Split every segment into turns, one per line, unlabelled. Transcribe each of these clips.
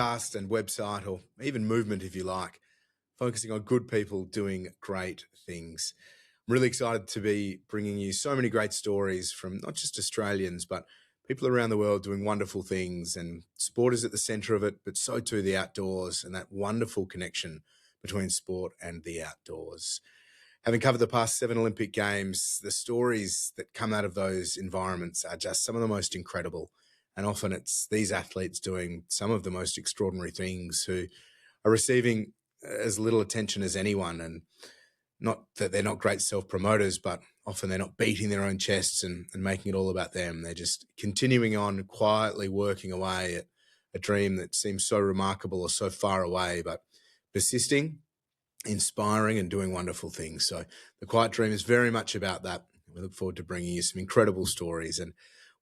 podcast and website, or even movement if you like, focusing on good people doing great things. I'm really excited to be bringing you so many great stories from not just Australians, but people around the world doing wonderful things. And sport is at the centre of it, but so too the outdoors and that wonderful connection between sport and the outdoors. Having covered the past 7 Olympic Games, the stories that come out of those environments are just some of the most incredible. And often it's these athletes doing some of the most extraordinary things who are receiving as little attention as anyone. And not that they're not great self-promoters, but often they're not beating their own chests and making it all about them. They're just continuing on, quietly working away at a dream that seems so remarkable or so far away, but persisting, inspiring and doing wonderful things. So the Quiet Dream is very much about that. We look forward to bringing you some incredible stories. And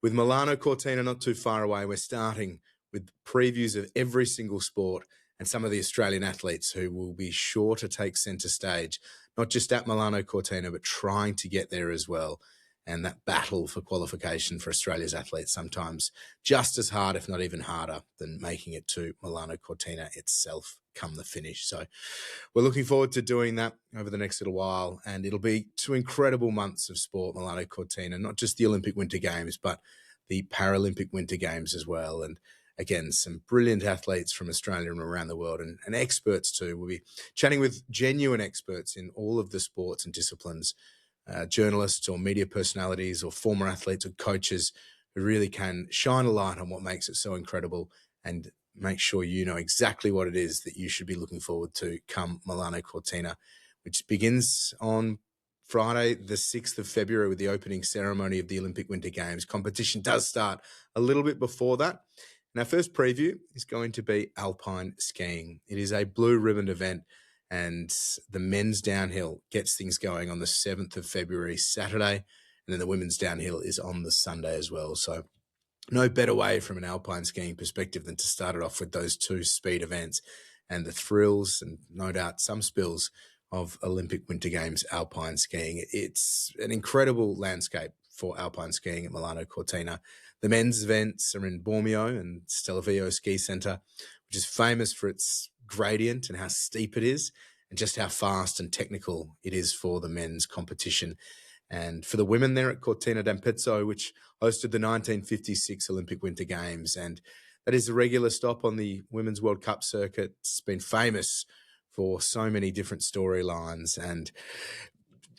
with Milano Cortina not too far away, we're starting with previews of every single sport and some of the Australian athletes who will be sure to take centre stage, not just at Milano Cortina, but trying to get there as well. And that battle for qualification for Australia's athletes sometimes just as hard, if not even harder, than making it to Milano Cortina itself come the finish. So we're looking forward to doing that over the next little while. And it'll be 2 incredible months of sport, Milano Cortina, not just the Olympic Winter Games, but the Paralympic Winter Games as well. And again, some brilliant athletes from Australia and around the world and experts too. We'll be chatting with genuine experts in all of the sports and disciplines, journalists or media personalities or former athletes or coaches who really can shine a light on what makes it so incredible and make sure you know exactly what it is that you should be looking forward to come Milano Cortina, which begins on Friday, the 6th of February with the opening ceremony of the Olympic Winter Games. Competition does start a little bit before that. And our first preview is going to be Alpine skiing. It is a blue ribbon event, and the men's downhill gets things going on the 7th of February, Saturday, and then the women's downhill is on the Sunday as well. So no better way from an alpine skiing perspective than to start it off with those 2 speed events and the thrills and no doubt some spills of Olympic Winter Games alpine skiing. It's an incredible landscape for alpine skiing at Milano Cortina. The men's events are in Bormio and Stelvio Ski Centre, which is famous for its gradient and how steep it is and just how fast and technical it is for the men's competition. And for the women there at Cortina D'Ampezzo, which hosted the 1956 Olympic Winter Games. And that is a regular stop on the Women's World Cup circuit. It's been famous for so many different storylines and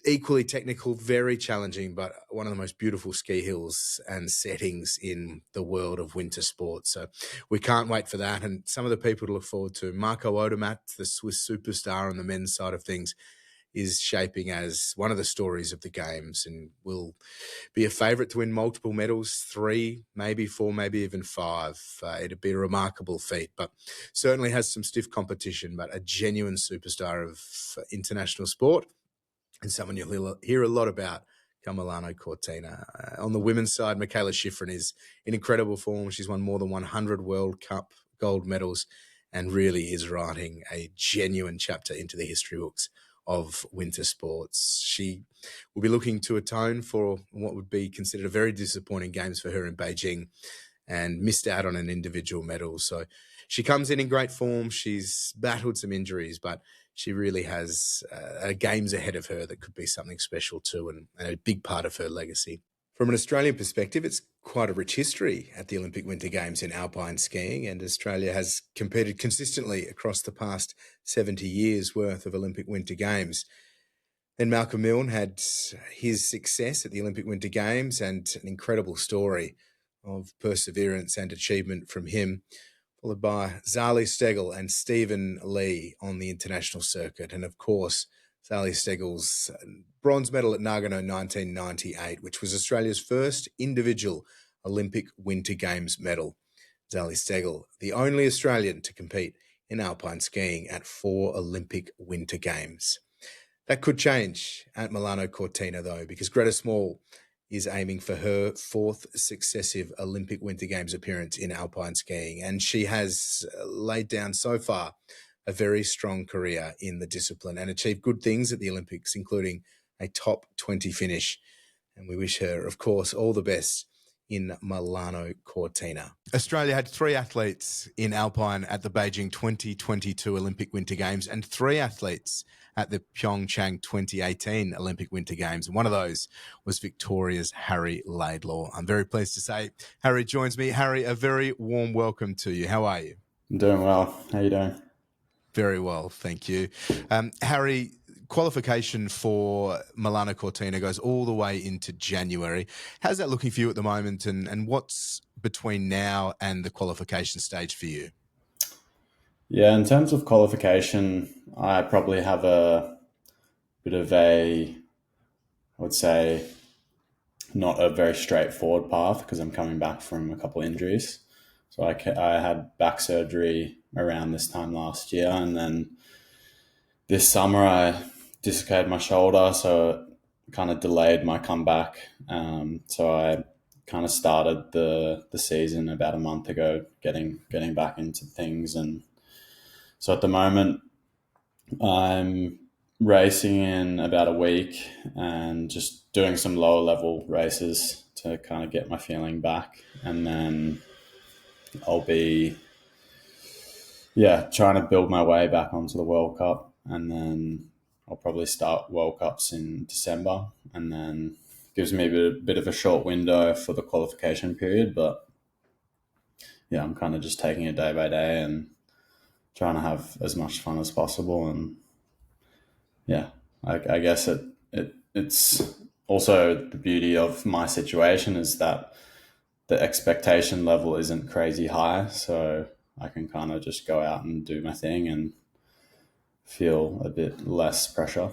equally technical, very challenging, but one of the most beautiful ski hills and settings in the world of winter sports. So we can't wait for that. And some of the people to look forward to, Marco Odermatt, the Swiss superstar on the men's side of things, is shaping as one of the stories of the Games and will be a favourite to win multiple medals, 3, maybe 4, maybe even 5. It'd be a remarkable feat, but certainly has some stiff competition, but a genuine superstar of international sport and someone you'll hear a lot about come Milano Cortina. On the women's side, Mikaela Shiffrin is in incredible form. She's won more than 100 World Cup gold medals and really is writing a genuine chapter into the history books of winter sports. She will be looking to atone for what would be considered a very disappointing Games for her in Beijing and missed out on an individual medal. So she comes in great form. She's battled some injuries, but she really has Games ahead of her that could be something special too and a big part of her legacy. From an Australian perspective, it's quite a rich history at the Olympic Winter Games in alpine skiing, and Australia has competed consistently across the past 70 years' worth of Olympic Winter Games. Then Malcolm Milne had his success at the Olympic Winter Games and an incredible story of perseverance and achievement from him, followed by Zali Steggall and Stephen Lee on the international circuit. And of course, Zali Steggall's bronze medal at Nagano 1998, which was Australia's first individual Olympic Winter Games medal. Zali Steggall, the only Australian to compete in alpine skiing at 4 Olympic Winter Games. That could change at Milano Cortina, though, because Greta Small is aiming for her 4th successive Olympic Winter Games appearance in alpine skiing, and she has laid down so far a very strong career in the discipline and achieved good things at the Olympics, including a top 20 finish. And we wish her, of course, all the best in Milano Cortina. Australia had 3 athletes in Alpine at the Beijing 2022 Olympic Winter Games and 3 athletes at the Pyeongchang 2018 Olympic Winter Games. And one of those was Victoria's Harry Laidlaw. I'm very pleased to say Harry joins me. Harry, a very warm welcome to you. How are you?
I'm doing well. How are you doing?
Very well, thank you. Harry, qualification for Milano Cortina goes all the way into January. How's that looking for you at the moment, and what's between now and the qualification stage for you?
Yeah, in terms of qualification, I probably have a bit of I would say, not a very straightforward path because I'm coming back from a couple of injuries. So I had back surgery around this time last year, and then this summer I dislocated my shoulder, so it kind of delayed my comeback. So I kind of started the season about a month ago, getting back into things, and so at the moment I'm racing in about a week and just doing some lower level races to kind of get my feeling back, and then I'll be trying to build my way back onto the World Cup, and then I'll probably start World Cups in December, and then gives me a bit of a short window for the qualification period. But yeah, I'm kind of just taking it day by day and trying to have as much fun as possible. And yeah, I guess it's also the beauty of my situation is that the expectation level isn't crazy high, so I can kind of just go out and do my thing and feel a bit less pressure.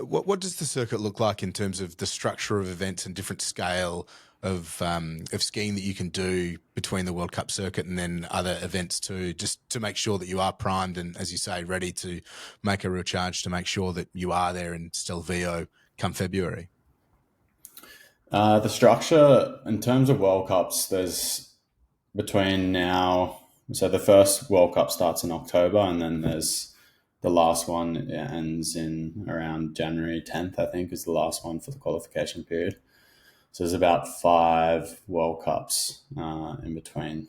What does the circuit look like in terms of the structure of events and different scale of skiing that you can do between the World Cup circuit and then other events too, just to make sure that you are primed and, as you say, ready to make a real charge to make sure that you are there in Stelvio come February?
The structure in terms of World Cups, there's between now, so the first World Cup starts in October, and then there's the last one ends in around January 10th, I think, is the last one for the qualification period. So there's about 5 World Cups in between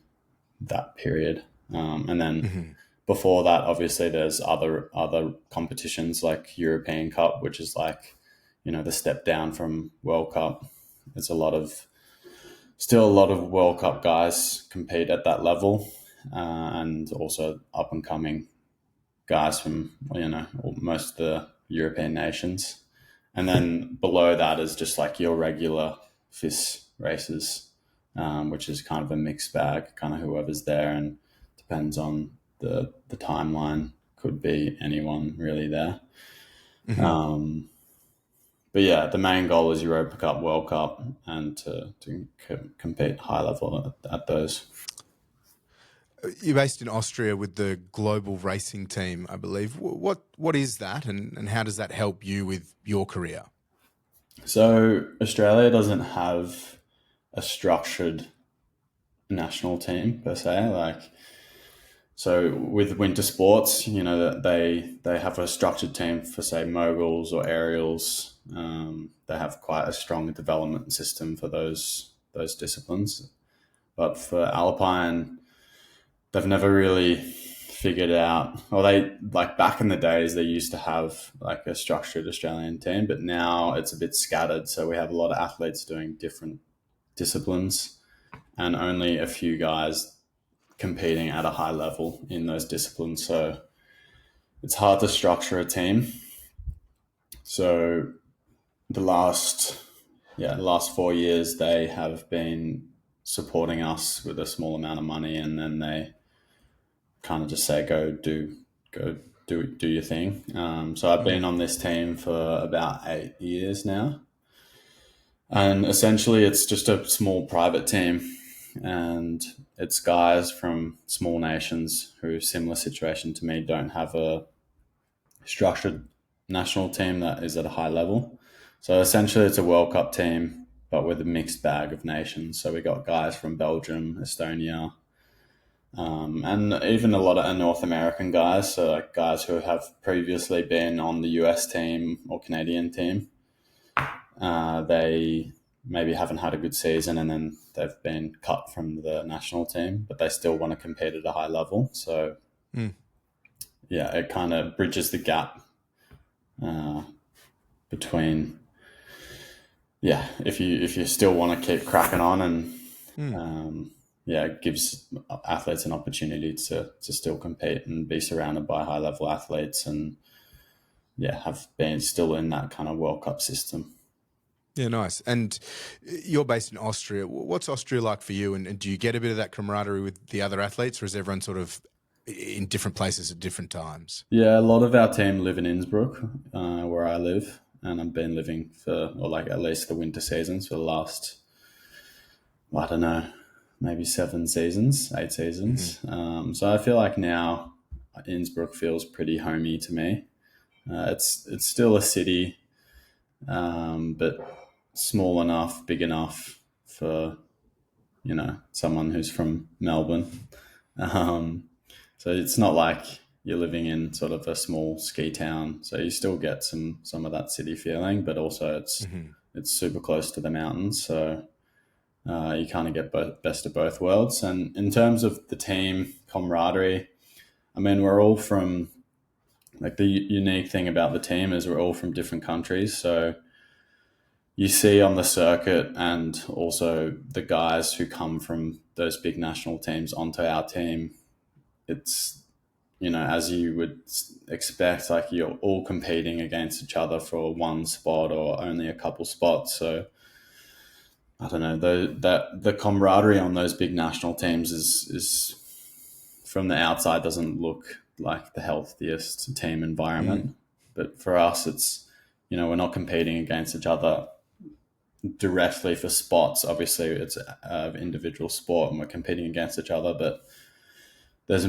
that period. And then before that, obviously, there's other competitions like European Cup, which is like, the step down from World Cup. There's still a lot of World Cup guys compete at that level, and also up and coming guys from, most of the European nations. And then below that is just like your regular FIS races, which is kind of a mixed bag, kind of whoever's there, and depends on the timeline. Could be anyone really there. But yeah, the main goal is Europa Cup, World Cup, and to compete high level at those.
You're based in Austria with the global racing team, I believe. What is that, and how does that help you with your career?
So Australia doesn't have a structured national team per se. So with winter sports, they have a structured team for, say, moguls or aerials. They have quite a strong development system for those disciplines. But for Alpine, they've never really figured out, or they, like back in the days, they used to have like a structured Australian team, but now it's a bit scattered. So we have a lot of athletes doing different disciplines and only a few guys competing at a high level in those disciplines. So it's hard to structure a team. So the last 4 years, they have been supporting us with a small amount of money, and then they kind of just say, go do your thing. So I've been on this team for about 8 years now. And essentially it's just a small private team, and it's guys from small nations who, similar situation to me, don't have a structured national team that is at a high level. So essentially it's a World Cup team, but with a mixed bag of nations. So we got guys from Belgium, Estonia, and even a lot of North American guys. So like guys who have previously been on the US team or Canadian team. They maybe haven't had a good season and then they've been cut from the national team, but they still want to compete at a high level. So
Mm.
yeah, it kind of bridges the gap uh, between if you still want to keep cracking on and
Mm.
it gives athletes an opportunity to still compete and be surrounded by high level athletes and have been still in that kind of World Cup system.
Yeah, nice. And you're based in Austria. What's Austria like for you? And do you get a bit of that camaraderie with the other athletes, or is everyone sort of in different places at different times?
Yeah, a lot of our team live in Innsbruck, where I live, and I've been living at least the winter seasons for the last, I don't know, maybe 7 seasons, 8 seasons. So I feel like now Innsbruck feels pretty homey to me. It's still a city, but small enough, big enough for someone who's from Melbourne. Um, so it's not like you're living in sort of a small ski town. So you still get some of that city feeling, but also it's super close to the mountains. So you kind of get best of both worlds. And in terms of the team camaraderie, I mean, we're all from, like, the unique thing about the team is we're all from different countries. So you see on the circuit and also the guys who come from those big national teams onto our team, it's, as you would expect, like, you're all competing against each other for one spot or only a couple spots. So I don't know, the camaraderie on those big national teams is from the outside doesn't look like the healthiest team environment. But for us, it's, we're not competing against each other directly for spots. Obviously, it's an individual sport and we're competing against each other, but there's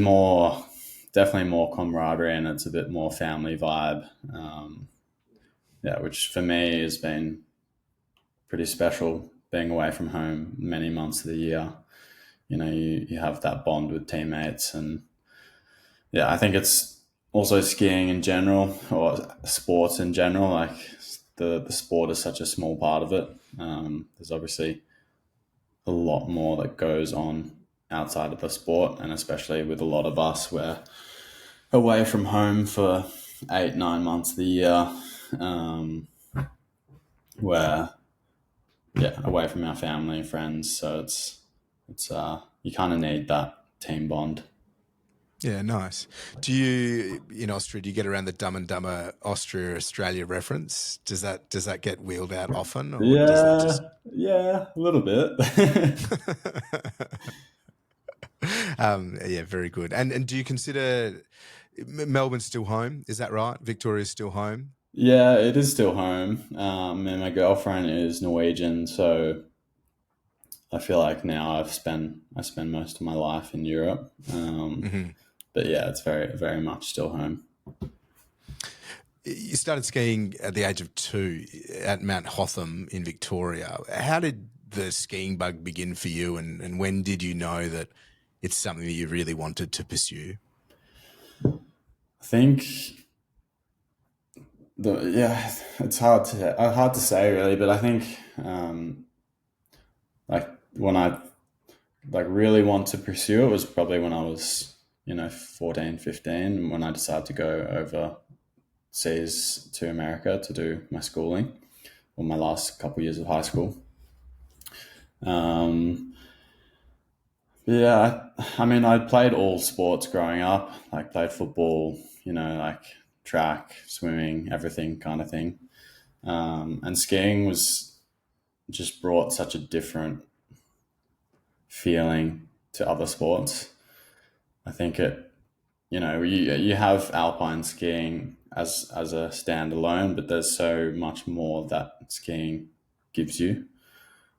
definitely more camaraderie and it's a bit more family vibe. Which for me has been pretty special, being away from home many months of the year. You have that bond with teammates, and I think it's also skiing in general, or sports in general. Like, the sport is such a small part of it. There's obviously a lot more that goes on outside of the sport, and especially with a lot of us, we're away from home for 8-9 months of the year, where away from our family and friends. So it's you kind of need that team bond.
Yeah, nice. Do you, in Austria, do you get around the Dumb and Dumber Austria Australia reference? Does that get wheeled out often, or does it just?
Yeah, a little bit.
Yeah, very good. And do you consider Melbourne still home? Is that right? Victoria's still home?
Yeah, it is still home. And my girlfriend is Norwegian, so I feel like now I spend most of my life in Europe. But yeah, it's very, very much still home.
You started skiing at the age of 2 at Mount Hotham in Victoria. How did the skiing bug begin for you, and when did you know that it's something that you really wanted to pursue?
I think it's hard to say really, but I think like when I really want to pursue it was probably when I was 14, 15, when I decided to go overseas to America to do my schooling, or my last couple of years of high school. I mean, I played all sports growing up. Like, played football, like track, swimming, everything kind of thing. And skiing was just brought such a different feeling to other sports. I think you have alpine skiing as a standalone, but there's so much more that skiing gives you.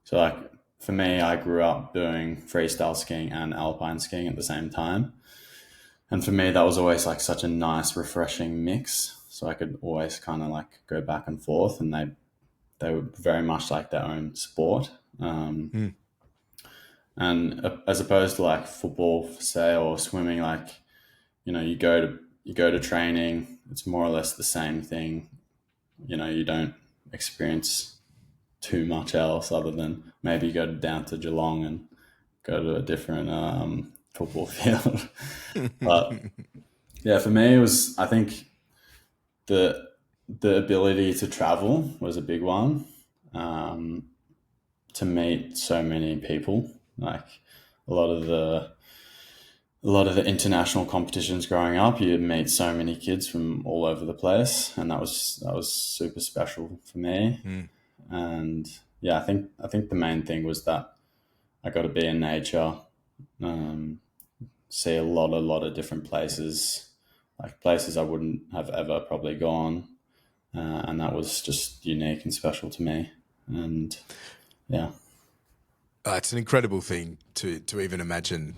So, like, for me, I grew up doing freestyle skiing and alpine skiing at the same time. And for me, that was always like such a nice, refreshing mix. So I could always kind of like go back and forth, and they were very much like their own sport. And as opposed to like football, say, or swimming, like, you go to training, it's more or less the same thing. You don't experience too much else other than maybe go down to Geelong and go to a different football field. But yeah, for me, it was, I think the the ability to travel was a big one. Um, to meet so many people, like a lot of the a lot of the international competitions growing up, you meet so many kids from all over the place, and that was super special for me.
Mm.
And yeah, I think the main thing was that I got to be in nature, um, see a lot of different places, like places I wouldn't have ever probably gone, and that was just unique and special to me. And yeah,
It's an incredible thing to even imagine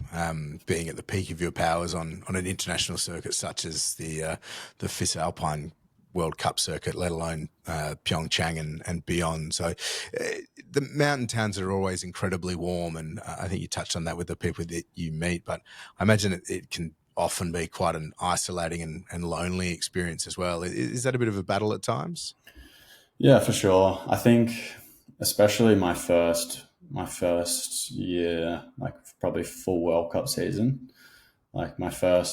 being at the peak of your powers on an international circuit such as the FIS Alpine World Cup circuit, let alone Pyeongchang and beyond. So the mountain towns are always incredibly warm, and I think you touched on that with the people that you meet. But I imagine it can often be quite an isolating and lonely experience as well. Is that a bit of a battle at times?
yeah, for sure. I think especially my first year, like probably full World Cup season, like my full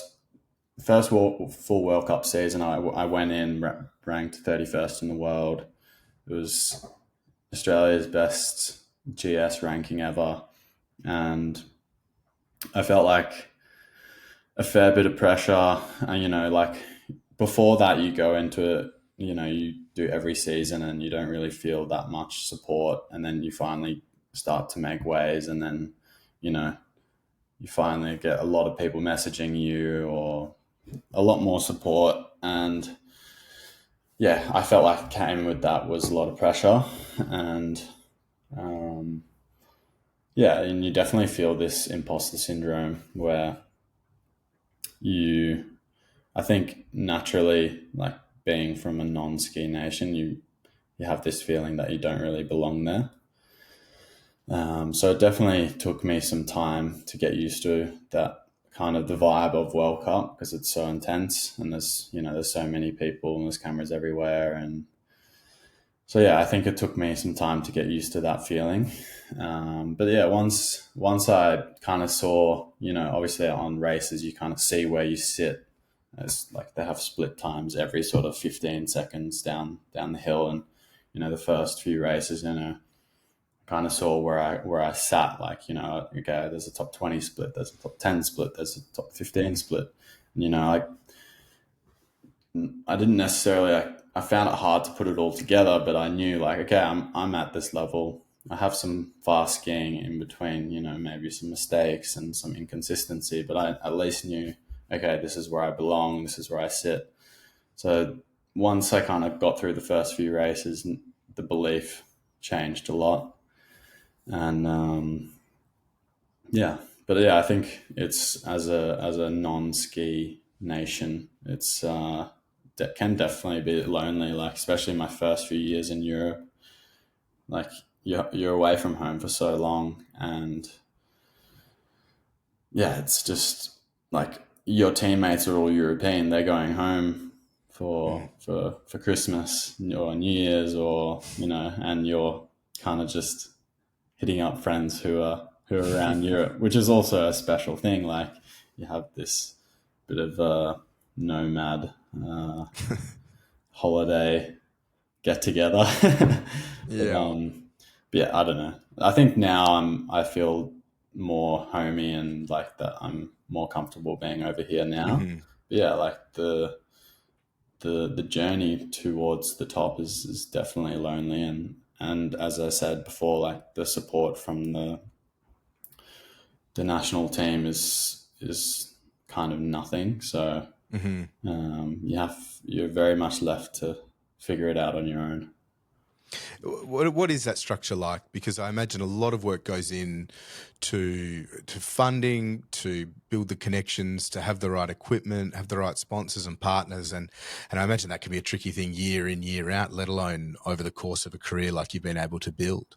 World Cup season, I went in ranked 31st in the world. It was Australia's best GS ranking ever, and I felt like a fair bit of pressure. And like before that, you go into it, you do every season, and you don't really feel that much support, and then you finally start to make waves, and then you know you finally get a lot of people messaging you or a lot more support. And yeah, I felt like came with that was a lot of pressure. And um, yeah, and you definitely feel this imposter syndrome where you, I think naturally, like being from a non-ski nation, you have this feeling that you don't really belong there. So it definitely took me some time to get used to that kind of the vibe of World Cup, because it's so intense, and there's so many people and there's cameras everywhere. And so yeah, I think it took me some time to get used to that feeling. But yeah, once I kind of saw, obviously on races you kind of see where you sit. It's like they have split times every sort of 15 seconds down the hill, and the first few races, kind of saw where I sat. Like, okay, there's a top 20 split, there's a top 10 split, there's a top 15 split. And, like I didn't necessarily I found it hard to put it all together, but I knew like, okay, I'm at this level. I have some fast skiing in between, maybe some mistakes and some inconsistency, but I at least knew, okay, this is where I belong, this is where I sit. So once I kind of got through the first few races, the belief changed a lot. And yeah, but yeah, I think it's as a non-ski nation, it's that can definitely be lonely. Like especially my first few years in Europe, like you're away from home for so long, and yeah, it's just like your teammates are all European. They're going home for
Mm.
for Christmas or New Year's, or and you're kind of just hitting up friends who are around Europe, which is also a special thing. Like you have this bit of a nomad holiday get together. but,
Yeah.
um, but yeah, I don't know. I think now I feel more homey, and like that I'm more comfortable being over here now.
Hmm.
But yeah, like the journey towards the top is definitely lonely, and as I said before, like the support from the national team is kind of nothing. So
Hmm.
you're very much left to figure it out on your own.
What is that structure like? Because I imagine a lot of work goes in to funding, to build the connections, to have the right equipment, have the right sponsors and partners, and I imagine that can be a tricky thing year in, year out, let alone over the course of a career like you've been able to build.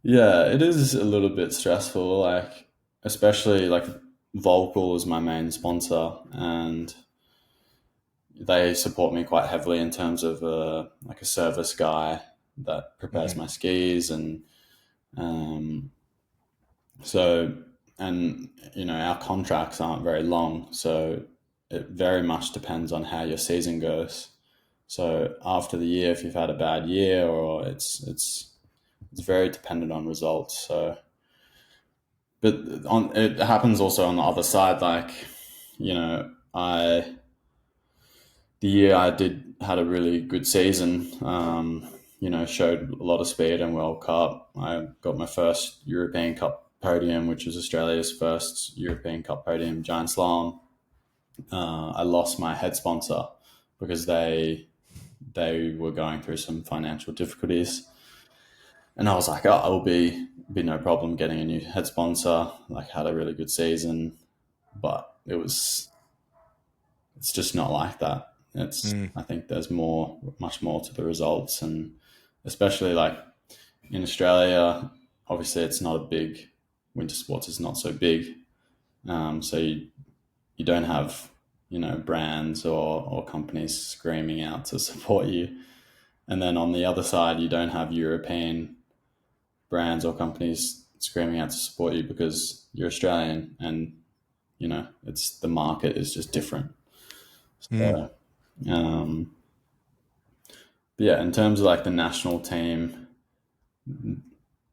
Yeah, it is a little bit stressful. Like especially like Volcal is my main sponsor, and they support me quite heavily in terms of like a service guy. that prepares my skis, and um, so, and our contracts aren't very long, so it very much depends on how your season goes. So after the year, if you've had a bad year, or it's very dependent on results. So, but it happens also on the other side. Like, I the year I had a really good season. Showed a lot of speed in World Cup. I got my first European Cup podium, which was Australia's first European Cup podium, giant slalom. I lost my head sponsor because they were going through some financial difficulties, and I was like, oh, it'll be no problem getting a new head sponsor. Like, had a really good season, but it's just not like that. I think there's much more to the results, and especially like in Australia, obviously it's not a big, winter sports is not so big. So you don't have, brands or companies screaming out to support you. And then on the other side, you don't have European brands or companies screaming out to support you because you're Australian, and, it's the market is just different. So, but yeah, in terms of like the national team,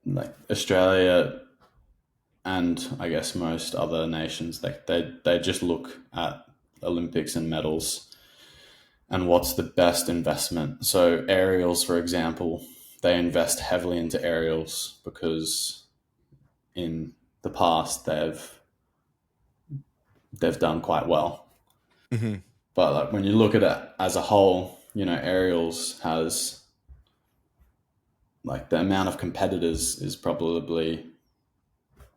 like Australia and I guess most other nations, like they just look at Olympics and medals and what's the best investment. So aerials, for example, they invest heavily into aerials because in the past they've done quite well. But like when you look at it as a whole, aerials has like the amount of competitors is probably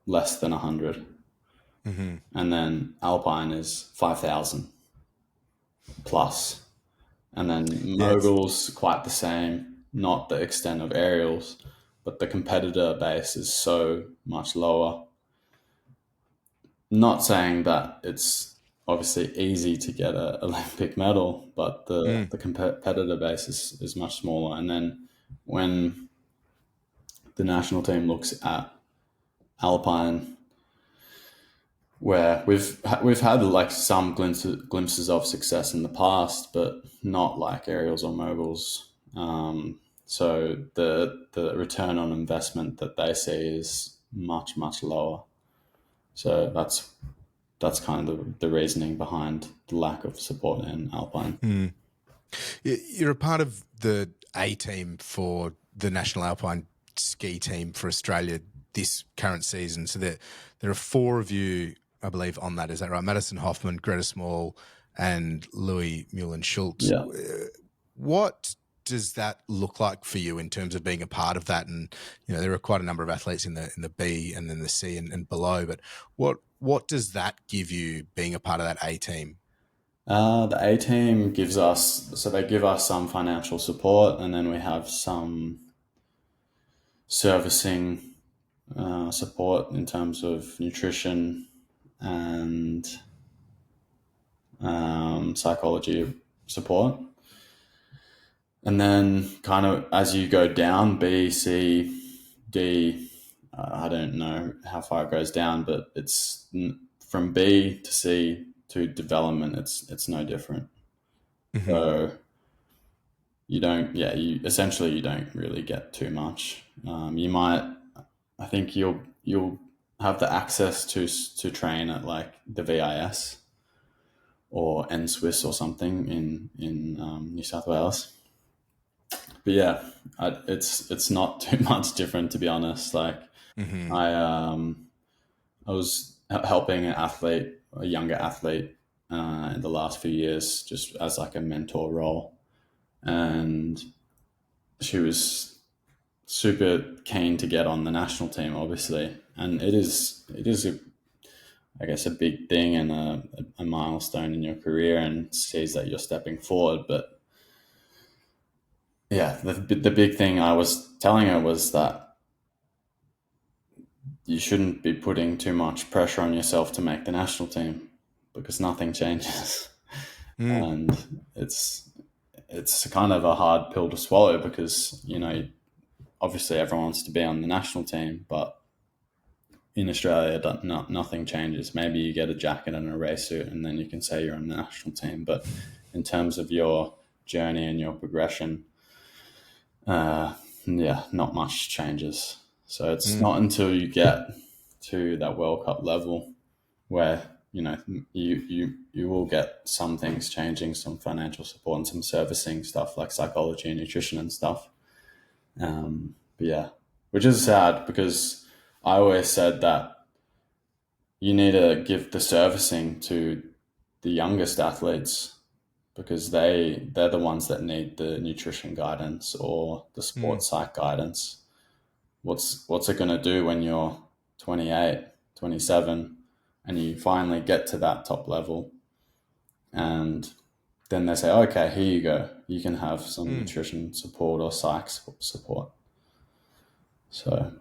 less than 100. And then Alpine is 5,000 plus. And then moguls, quite the same, not the extent of aerials, but the competitor base is so much lower. Not saying that it's obviously easy to get an Olympic medal, but the competitor base is much smaller. And then when the national team looks at Alpine, where we've had like some glimpses of success in the past, but not like aerials or moguls. So the return on investment that they see is much lower. So that's kind of the reasoning behind the lack of support in Alpine.
You're a part of the A team for the National Alpine ski team for Australia this current season. So there are four of you, I believe, on that. Is that right? Madison Hoffman, Greta Small, and Louis Mullen-Schultz.
Yeah.
What does that look like for you in terms of being a part of that? And there are quite a number of athletes in the B and then the C and below. But what does that give you being a part of that A team?
The A team gives us, so they give us some financial support, and then we have some servicing support in terms of nutrition and psychology support. And then kind of as you go down, B, C, D, I don't know how far it goes down, but it's from B to C to development, it's no different. So you don't really get too much. I think you'll have the access to train at like the VIS or NSWIS or something in New South Wales. But yeah, it's not too much different, to be honest. Like I was helping a younger athlete in the last few years, just as like a mentor role, and she was super keen to get on the national team, obviously, and it is I guess a big thing and a milestone in your career, and sees that you're stepping forward. But yeah, the big thing I was telling her was that you shouldn't be putting too much pressure on yourself to make the national team, because nothing changes. And it's kind of a hard pill to swallow because, you know, obviously everyone wants to be on the national team, but in Australia, nothing changes. Maybe you get a jacket and a race suit and then you can say you're on the national team. But in terms of your journey and your progression, not much changes. So it's not until you get to that World Cup level where, you know, you will get some things changing, some financial support and some servicing stuff like psychology and nutrition and stuff. But yeah, which is sad because I always said that you need to give the servicing to the youngest athletes because they're the ones that need the nutrition guidance or the sports psych guidance. What's it going to do when you're 28, 27 and you finally get to that top level and then they say, okay, here you go. You can have some nutrition support or psych support. So,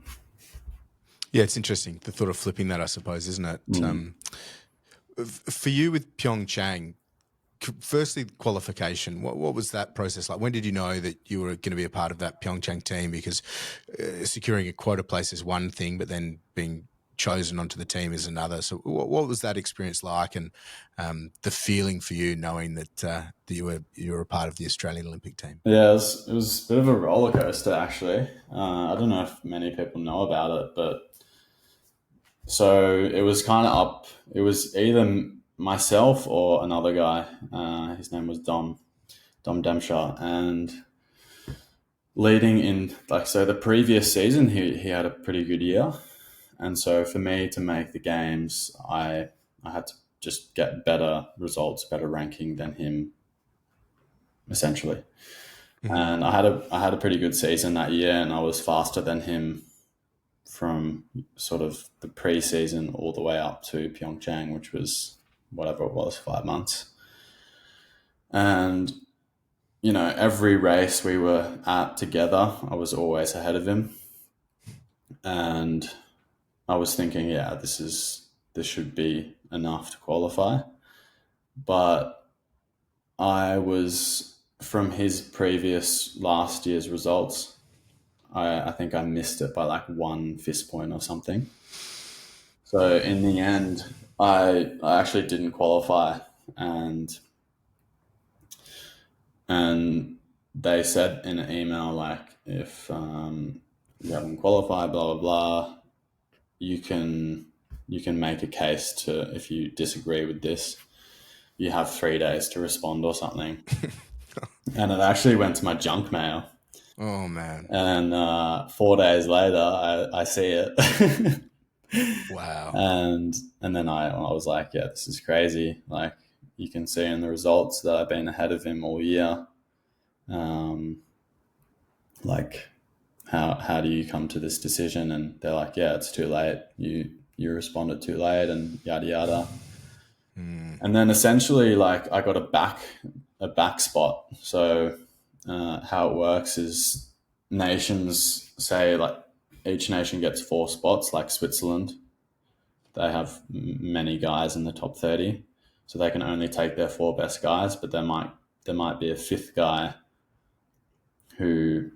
yeah, it's interesting, the thought of flipping that, I suppose, isn't it? For you with Pyeongchang, firstly, qualification, what was that process like? When did you know that you were going to be a part of that Pyeongchang team? Because securing a quota place is one thing, but then being chosen onto the team is another. So what was that experience like, and the feeling for you knowing that you were a part of the Australian Olympic team?
Yeah, it was a bit of a roller coaster, actually. I don't know if many people know about it, but so it was kind of up. It was either myself or another guy. His name was Dom Demshar, and leading in the previous season, he had a pretty good year. And so for me to make the games, I had to just get better results, better ranking than him, essentially. And I had a pretty good season that year, and I was faster than him from sort of the pre-season all the way up to Pyeongchang, which was whatever it was, 5 months. And, you know, every race we were at together, I was always ahead of him. And I was thinking, yeah, this should be enough to qualify. But I was, from his previous last year's results, I think I missed it by like 1 FIS point or something. So in the end, I actually didn't qualify, and they said in an email, like, if you haven't qualified, blah blah blah, you can make a case to, if you disagree with this, you have 3 days to respond or something. And it actually went to my junk mail.
Oh man!
And 4 days later, I see it.
Wow!
And then I was like, yeah, this is crazy. Like, you can see in the results that I've been ahead of him all year. Like, how do you come to this decision? And they're like, yeah, it's too late. You responded too late, and yada yada. And then essentially, like, I got a back spot. So how it works is nations say, like, each nation gets 4 spots. Like Switzerland, they have many guys in the top 30, so they can only take their 4 best guys. But there might be a 5th guy who,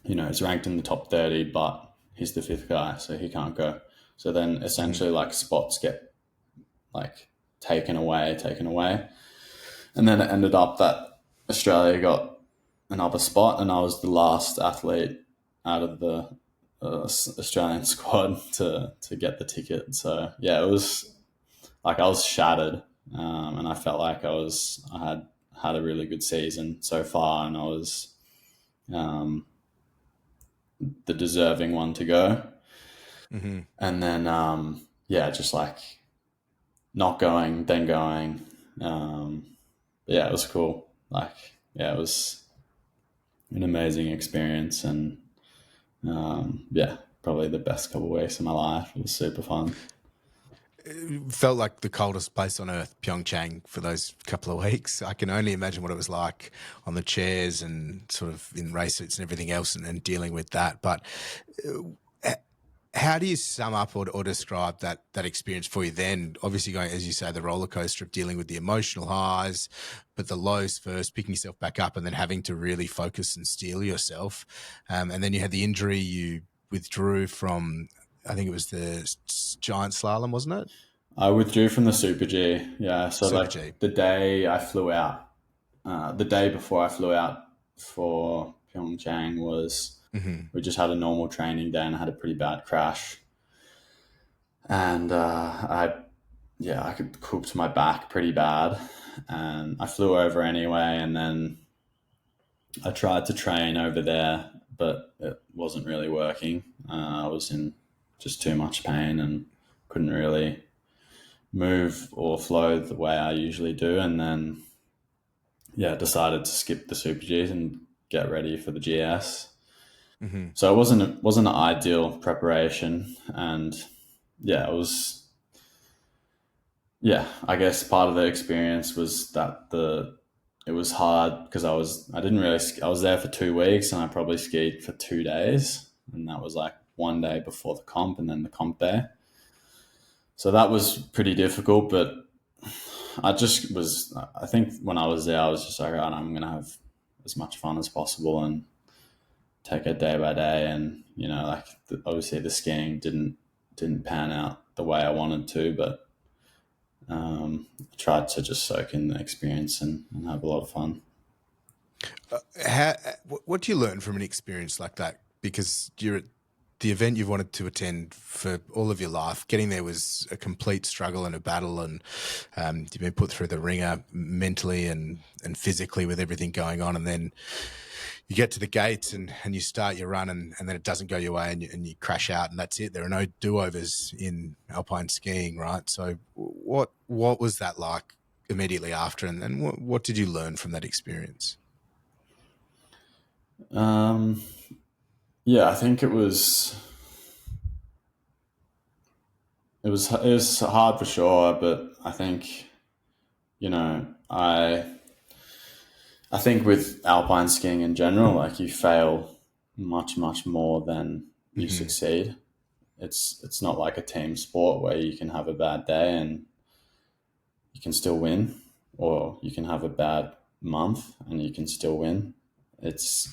you know, is ranked in the top 30, but he's the 5th guy, so he can't go. So then essentially, like, spots get like taken away. And then it ended up that Australia got another spot, and I was the last athlete out of the Australian squad to get the ticket. So yeah, it was like I was shattered, and I felt like I had a really good season so far, and I was the deserving one to go. And then just like not going, then going. Yeah, it was cool. Like, yeah, it was an amazing experience, and probably the best couple of weeks of my life. It was super fun.
It felt like the coldest place on earth, Pyeongchang, for those couple of weeks. I can only imagine what it was like on the chairs and sort of in race suits and everything else, and dealing with that. But How do you sum up or describe that experience for you then? Obviously going, as you say, the roller coaster of dealing with the emotional highs, but the lows first, picking yourself back up and then having to really focus and steel yourself. And then you had the injury, you withdrew from, I think it was the giant slalom, wasn't it?
I withdrew from the Super G. Yeah. So
Super
like
G.
the day I flew out, the day before I flew out for Pyeongchang was, we just had a normal training day and I had a pretty bad crash. And I could cooked my back pretty bad. And I flew over anyway. And then I tried to train over there, but it wasn't really working. I was in just too much pain and couldn't really move or flow the way I usually do. And then, decided to skip the Super Gs and get ready for the GS. So it wasn't an ideal preparation. And it was, I guess part of the experience was that it was hard because I was there for 2 weeks and I probably skied for 2 days, and that was like one day before the comp and then the comp day. So that was pretty difficult, but I think when I was there, I was just like, right, I'm going to have as much fun as possible and take it day by day. And, obviously the skiing didn't pan out the way I wanted to, but I tried to just soak in the experience and have a lot of fun.
What do you learn from an experience like that? Because you're at the event you've wanted to attend for all of your life. Getting there was a complete struggle and a battle, and you've been put through the ringer mentally and physically with everything going on. And then you get to the gates and you start your run and then it doesn't go your way and you crash out, and that's it. There are no do-overs in alpine skiing, right? So what was that like immediately after, and what did you learn from that experience?
I think it was hard for sure, but I think, I think with alpine skiing in general, like you fail much, much more than you succeed. It's not like a team sport where you can have a bad day and you can still win, or you can have a bad month and you can still win.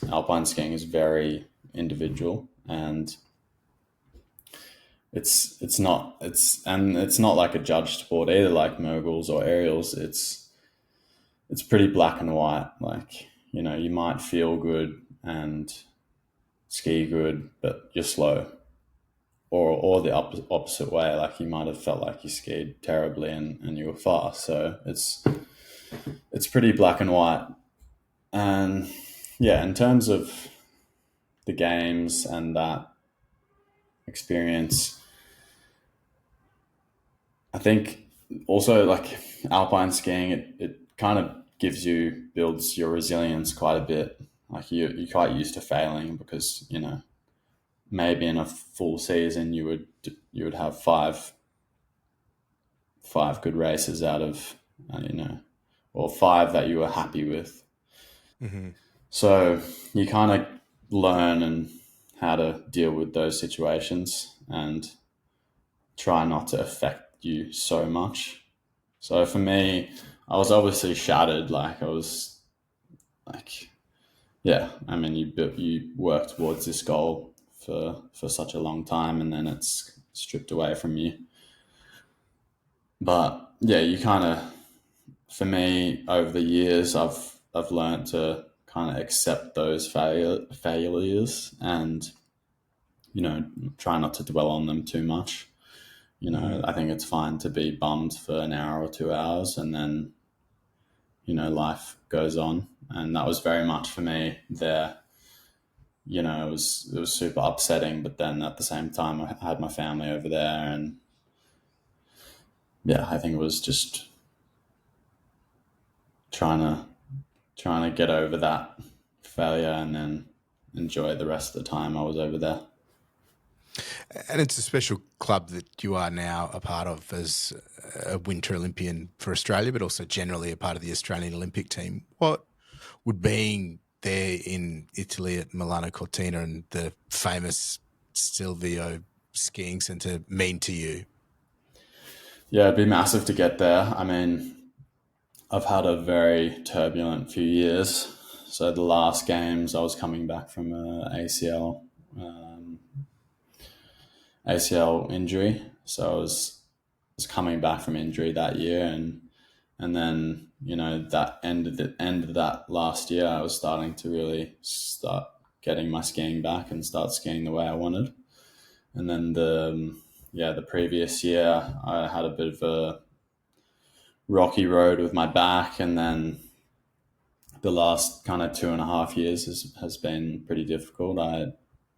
Alpine skiing is very individual, and it's not like a judged sport either, like moguls or aerials. It's pretty black and white. Like, you might feel good and ski good, but you're slow, or the opposite way. Like you might have felt like you skied terribly and you were fast. So it's pretty black and white. And in terms of the games and that experience, I think also like alpine skiing, it kind of builds your resilience quite a bit. Like you're quite used to failing because, maybe in a full season you would have five good races out of, or five that you were happy with. So you kind of learn and how to deal with those situations and try not to affect you so much. So for me, I was obviously shattered. Like I was like, I mean, you work towards this goal for such a long time and then it's stripped away from you. But you kind of, for me, over the years, I've learned to kind of accept those failures and, try not to dwell on them too much. I think it's fine to be bummed for an hour or 2 hours and then, life goes on. And that was very much for me there. It was super upsetting, but then at the same time, I had my family over there, and I think it was just trying to get over that failure and then enjoy the rest of the time I was over there.
And it's a special club that you are now a part of as a Winter Olympian for Australia, but also generally a part of the Australian Olympic team. What would being there in Italy at Milano Cortina and the famous Silvio skiing centre mean to you?
Yeah, it'd be massive to get there. I mean, I've had a very turbulent few years. So the last games, I was coming back from a ACL injury. So I was coming back from injury that year, and then that end of that last year, I was starting to really start getting my skiing back and start skiing the way I wanted. And then the previous year, I had a bit of a rocky road with my back, and then the last kind of 2.5 years has been pretty difficult. I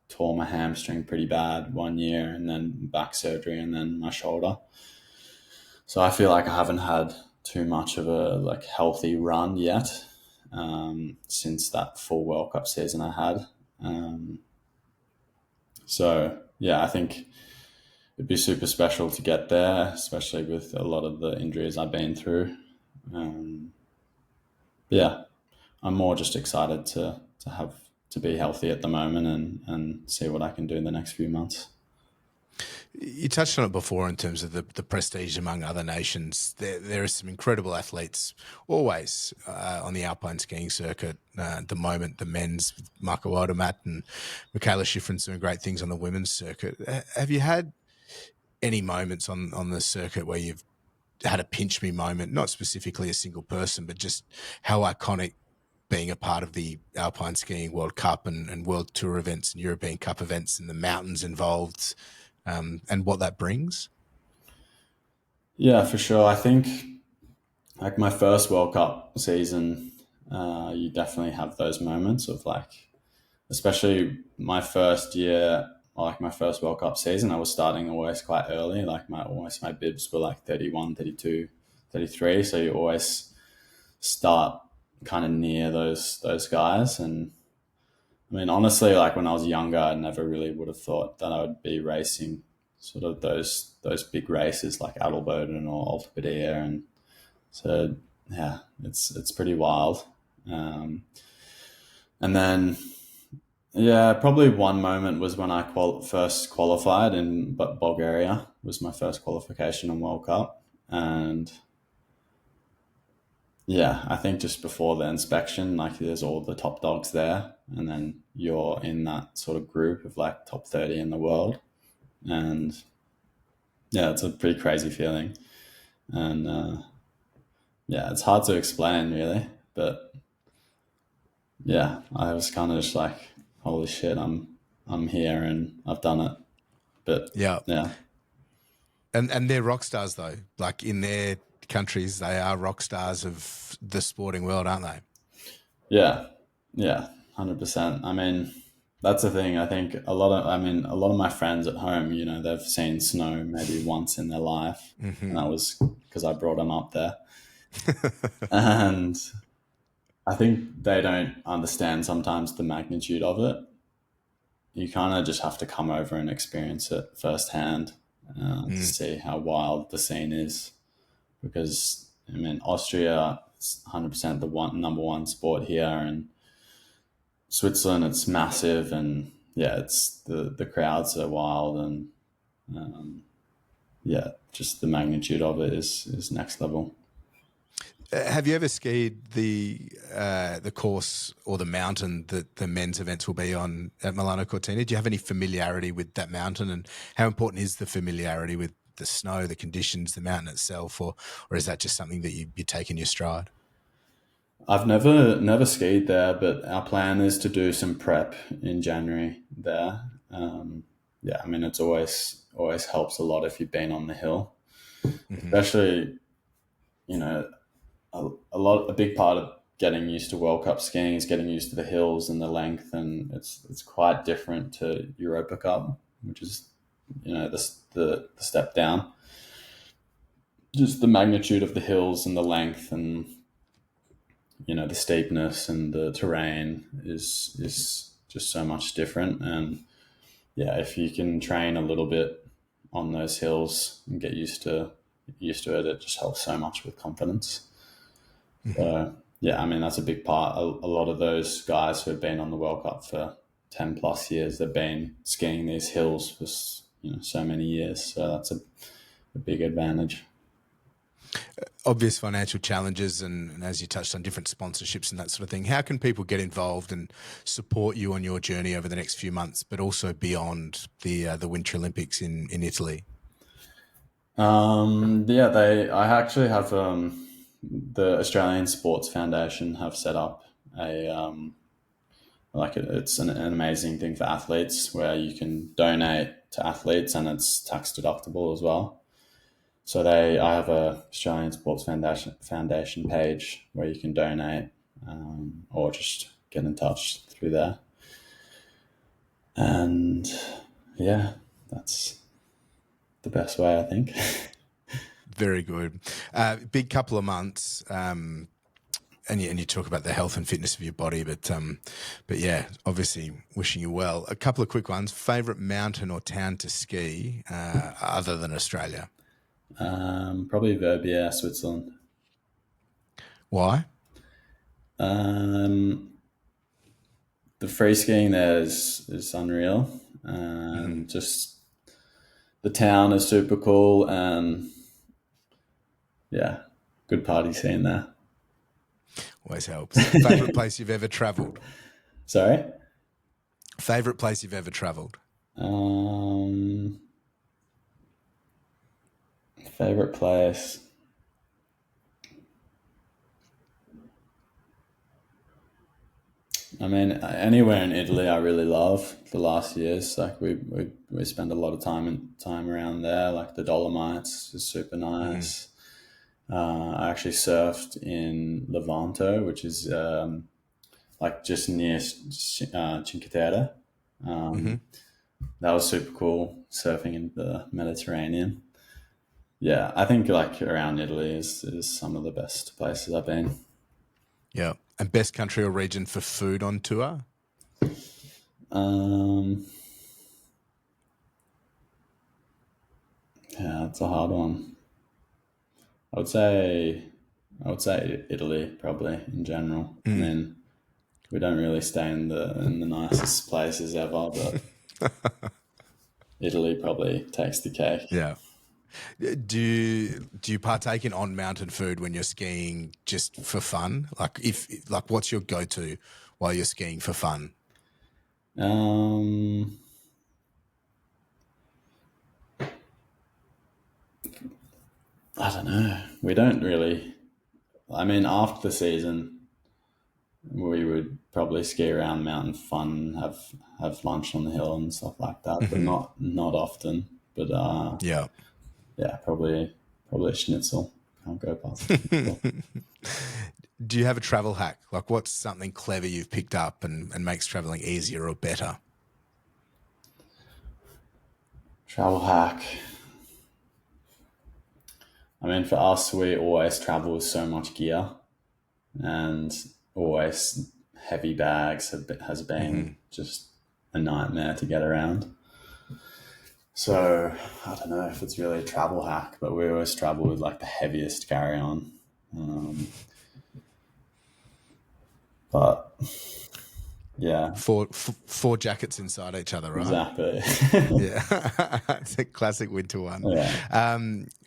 tore my hamstring pretty bad one year, and then back surgery, and then my shoulder. So I feel like I haven't had too much of a healthy run yet since that full World Cup season I had. So yeah, I think it'd be super special to get there, especially with a lot of the injuries I've been through. Yeah, I'm more just excited to be healthy at the moment and see what I can do in the next few months.
You touched on it before in terms of the prestige among other nations. There are some incredible athletes always on the Alpine skiing circuit. At the moment, the men's, Marco Odermatt and Mikaela Shiffrin doing great things on the women's circuit. Have you had any moments on the circuit where you've had a pinch me moment, not specifically a single person, but just how iconic being a part of the Alpine Skiing World Cup and World Tour events and European Cup events and the mountains involved, and what that brings?
Yeah, for sure. I think my first World Cup season, you definitely have those moments of especially my first year, or my first World Cup season, I was starting always quite early. My bibs were 31, 32, 33. So you always start kind of near those guys. And I mean, honestly, when I was younger, I never really would have thought that I would be racing sort of those big races like Adelboden or Alta Badia. And so, yeah, it's pretty wild. And then, yeah, probably one moment was when I first qualified in Bulgaria. Was my first qualification in World Cup. And yeah, I think just before the inspection, there's all the top dogs there, and then you're in that sort of group of top 30 in the world. And yeah, it's a pretty crazy feeling. And yeah, it's hard to explain really, but yeah, I was kind of just holy shit, I'm here and I've done it. But
Yeah.
yeah.
And they're rock stars though. In their countries, they are rock stars of the sporting world, aren't they?
Yeah. Yeah. 100%. I mean, that's the thing. I think a lot of my friends at home, they've seen snow maybe once in their life.
Mm-hmm.
And that was because I brought them up there. And I think they don't understand sometimes the magnitude of it. You kind of just have to come over and experience it firsthand to see how wild the scene is. Because, I mean, Austria is 100% the number one sport here, and Switzerland, it's massive, and yeah, it's the crowds are wild, and yeah, just the magnitude of it is next level.
Have you ever skied the course or the mountain that the men's events will be on at Milano Cortina? Do you have any familiarity with that mountain, and how important is the familiarity with the snow, the conditions, the mountain itself, or is that just something that you take in your stride?
I've never skied there, but our plan is to do some prep in January there. Yeah, I mean, it's always helps a lot if you've been on the hill, especially, a big part of getting used to World Cup skiing is getting used to the hills and the length, and it's quite different to Europa Cup, which is the step down. Just the magnitude of the hills and the length and the steepness and the terrain is just so much different. And yeah, if you can train a little bit on those hills and get used to it, it just helps so much with confidence. So yeah, I mean, that's a big part. A lot of those guys who have been on the World Cup for 10 plus years, they've been skiing these hills for so many years. So that's a big advantage.
Obvious financial challenges and as you touched on, different sponsorships and that sort of thing. How can people get involved and support you on your journey over the next few months, but also beyond the Winter Olympics in Italy?
I actually have the Australian Sports Foundation have set up it's an amazing thing for athletes where you can donate to athletes and it's tax deductible as well. So I have a Australian Sports Foundation page where you can donate or just get in touch through there. And yeah, that's the best way, I think.
Very good. Big couple of months. And you talk about the health and fitness of your body, but yeah, obviously wishing you well. A couple of quick ones. Favorite mountain or town to ski other than Australia?
Probably Verbier, Switzerland.
Why?
The free skiing there is unreal. Just the town is super cool and yeah, good party scene there.
Always helps. Favorite place you've ever travelled?
Sorry?
Favorite place you've ever travelled?
Favorite place? I mean, anywhere in Italy I really love. The last years, like we spend a lot of time around there. Like the Dolomites is super nice. I actually surfed in Levanto, which is like just near Cinque Terre. That was super cool, surfing in the Mediterranean. Yeah, I think like around Italy is some of the best places I've been.
Yeah. And best country or region for food on tour?
Yeah, it's a hard one. I would say Italy probably in general. I mean, we don't really stay in the nicest places ever, but Italy probably takes the cake.
Yeah. Do you partake in on mountain food when you're skiing just for fun? Like what's your go-to while you're skiing for fun?
I don't know. We don't really. I mean, after the season, we would probably ski around Mountain Fun, have lunch on the hill and stuff like that, but not often. But
Yeah.
probably a schnitzel. Can't go past a schnitzel.
Do you have a travel hack? Like what's something clever you've picked up and makes traveling easier or better?
Travel hack. I mean, for us, we always travel with so much gear and always heavy bags has been just a nightmare to get around. So I don't know if it's really a travel hack, but we always travel with like the heaviest carry-on. But yeah,
four jackets inside each other, right?
Exactly.
Yeah, it's a classic winter one.
Yeah.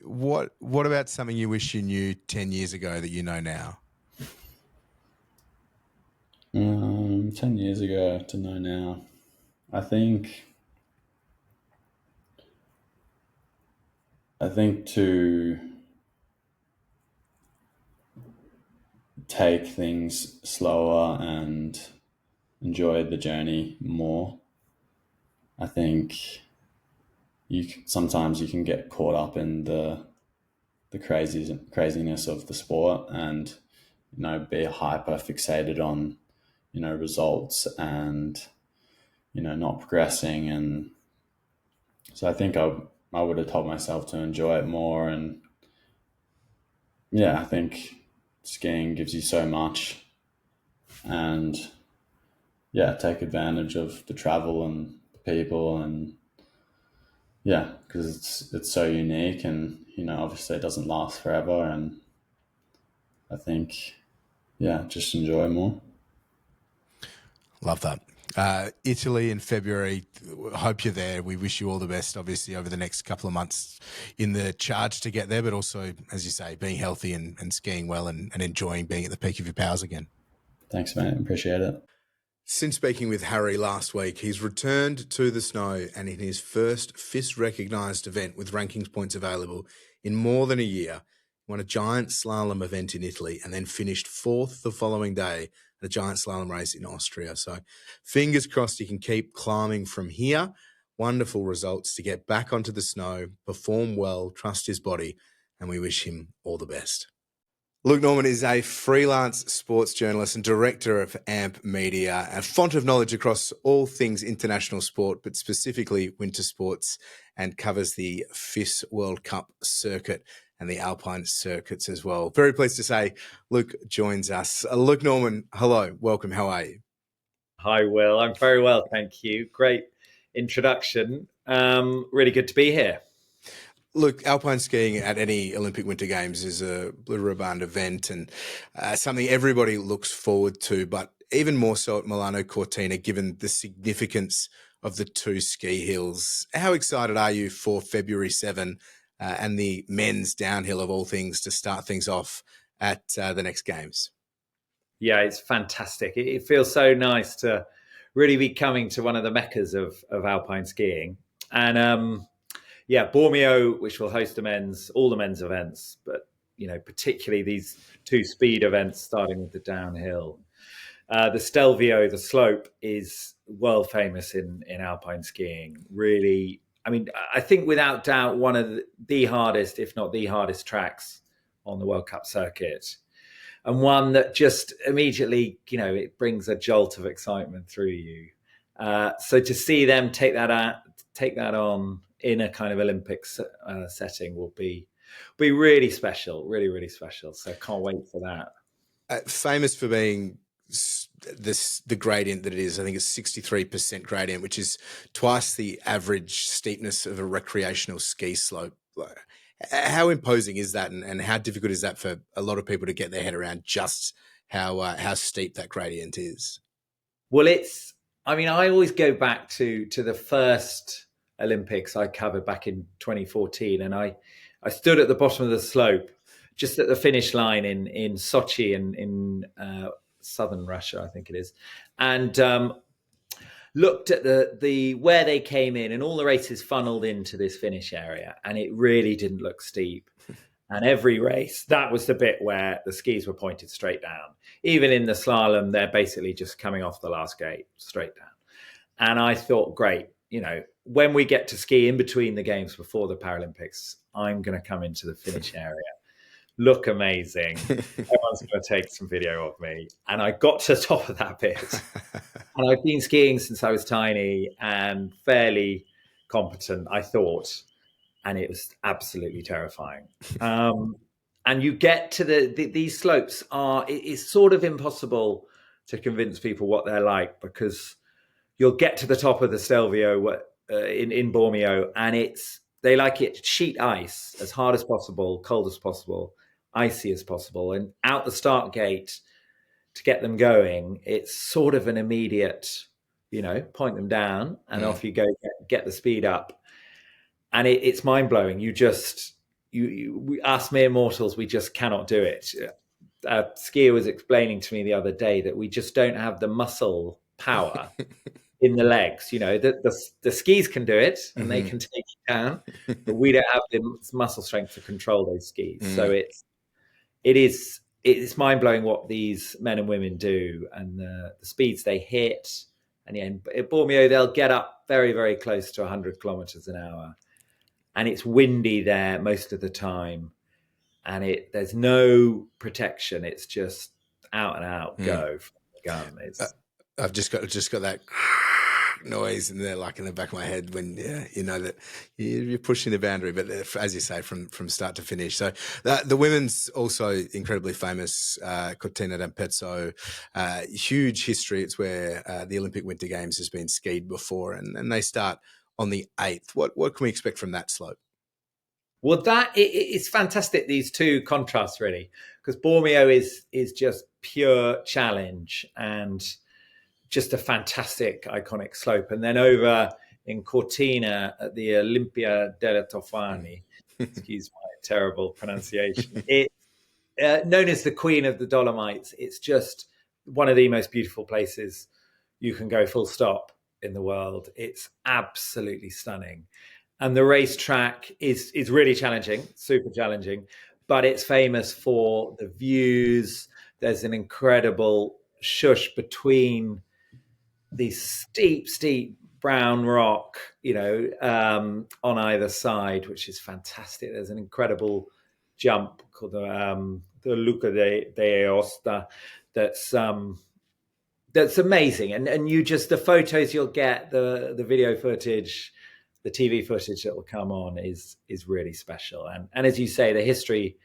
What about something you wish you knew 10 years ago that you know now?
10 years ago to know now. I think to take things slower and enjoy the journey more. I think sometimes you can get caught up in the craziness of the sport and be hyper fixated on results and not progressing. And so I think I would have told myself to enjoy it more. And yeah, I think skiing gives you so much, and yeah, take advantage of the travel and the people, and yeah, because it's so unique, and obviously it doesn't last forever. And I think, yeah, just enjoy more.
Love that. Italy in February. Hope you're there. We wish you all the best, obviously, over the next couple of months in the charge to get there, but also, as you say, being healthy and skiing well and enjoying being at the peak of your powers again.
Thanks, mate. Appreciate it.
Since speaking with Harry last week, he's returned to the snow and in his first FIS recognised event with rankings points available in more than a year, won a giant slalom event in Italy and then finished fourth the following day at a giant slalom race in Austria. So fingers crossed he can keep climbing from here. Wonderful results to get back onto the snow, perform well, trust his body, and we wish him all the best. Luke Norman is a freelance sports journalist and director of AMP Media, a font of knowledge across all things international sport, but specifically winter sports, and covers the FIS World Cup circuit and the Alpine circuits as well. Very pleased to say Luke joins us. Luke Norman, hello, welcome. How are you?
Hi, Will. I'm very well, thank you. Great introduction. Really good to be here.
Look, alpine skiing at any Olympic Winter Games is a blue ribbon event and something everybody looks forward to, but even more so at Milano Cortina, given the significance of the two ski hills. How excited are you for February 7 and the men's downhill of all things to start things off at the next Games?
Yeah, it's fantastic. It feels so nice to really be coming to one of the meccas of alpine skiing. And Bormio, which will host all the men's events, but particularly these two speed events starting with the downhill. The Stelvio, the slope, is world famous in alpine skiing. Really, I mean, I think without doubt one of the hardest, if not the hardest, tracks on the World Cup circuit, and one that just immediately, it brings a jolt of excitement through you. So to see them take that on in a kind of Olympics setting will be really special, really, really special. So can't wait for that.
Famous for being the gradient that it is. I think it's 63% gradient, which is twice the average steepness of a recreational ski slope. How imposing is that, and how difficult is that for a lot of people to get their head around just how steep that gradient is?
Well, I always go back to the first Olympics I covered back in 2014, and I stood at the bottom of the slope, just at the finish line in Sochi in southern Russia, I think it is, and looked at the where they came in, and all the races funneled into this finish area, and it really didn't look steep. And every race, that was the bit where the skis were pointed straight down. Even in the slalom, they're basically just coming off the last gate straight down. And I thought, great, when we get to ski in between the games before the Paralympics, I'm going to come into the finish area. Look amazing. Everyone's going to take some video of me. And I got to the top of that bit. And I've been skiing since I was tiny and fairly competent, I thought. And it was absolutely terrifying. And you get to these slopes it's sort of impossible to convince people what they're like, because you'll get to the top of the Stelvio in Bormio, and they like it sheet ice, as hard as possible, cold as possible, icy as possible. And out the start gate, to get them going, it's sort of an immediate, point them down and off you go, get the speed up. And it's mind blowing. Us mere mortals, we just cannot do it. A skier was explaining to me the other day that we just don't have the muscle power in the legs. The skis can do it and they can take you down, but we don't have the muscle strength to control those skis. So it's mind blowing what these men and women do and the speeds they hit. And in Bormio, they'll get up very, very close to 100 kilometers an hour. And it's windy there most of the time, and there's no protection. It's just out and out go from the gun.
I've just got that noise in there, like in the back of my head, when you know that you're pushing the boundary. But as you say, from start to finish. So the women's also incredibly famous, Cortina D'Ampezzo, huge history. It's where the Olympic Winter Games has been skied before, and they start on the 8th. What can we expect from that slope?
Well, it's fantastic, these two contrasts, really, because Bormio is just pure challenge, and just a fantastic, iconic slope. And then over in Cortina at the Olympia delle Tofani, excuse my terrible pronunciation, it's known as the Queen of the Dolomites. It's just one of the most beautiful places you can go, full stop, in the world. It's absolutely stunning. And the racetrack is really challenging, super challenging, but it's famous for the views. There's an incredible shush between these steep brown rock, on either side, which is fantastic. There's an incredible jump called the Luca de Aosta that's amazing. And you just, the photos you'll get, the video footage, the TV footage that will come on is really special. And as you say, the history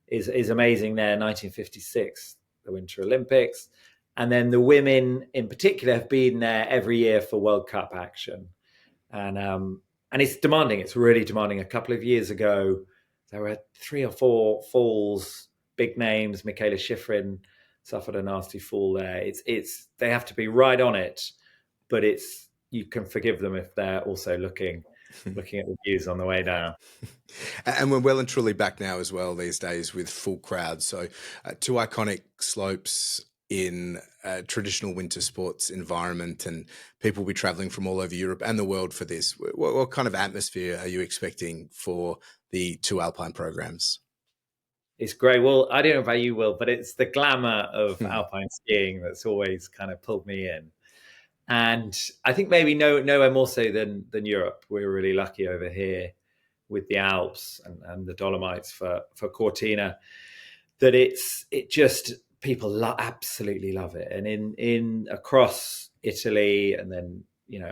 is amazing there. 1956, the Winter Olympics. And then the women in particular have been there every year for World Cup action. And it's demanding. It's really demanding. A couple of years ago, there were 3 or 4 falls, big names. Mikaela Shiffrin suffered a nasty fall there. It's they have to be right on it, but you can forgive them if they're also looking at the views on the way down.
And we're well and truly back now as well these days with full crowds. So 2 iconic slopes in a traditional winter sports environment, and people will be traveling from all over Europe and the world for this. What kind of atmosphere are you expecting for the 2 Alpine programs?
It's great. Well, I don't know about you, Will, but it's the glamour of alpine skiing that's always kind of pulled me in. And I think maybe nowhere more so than Europe. We're really lucky over here with the Alps and the Dolomites for Cortina, that people absolutely love it. And in across Italy, and then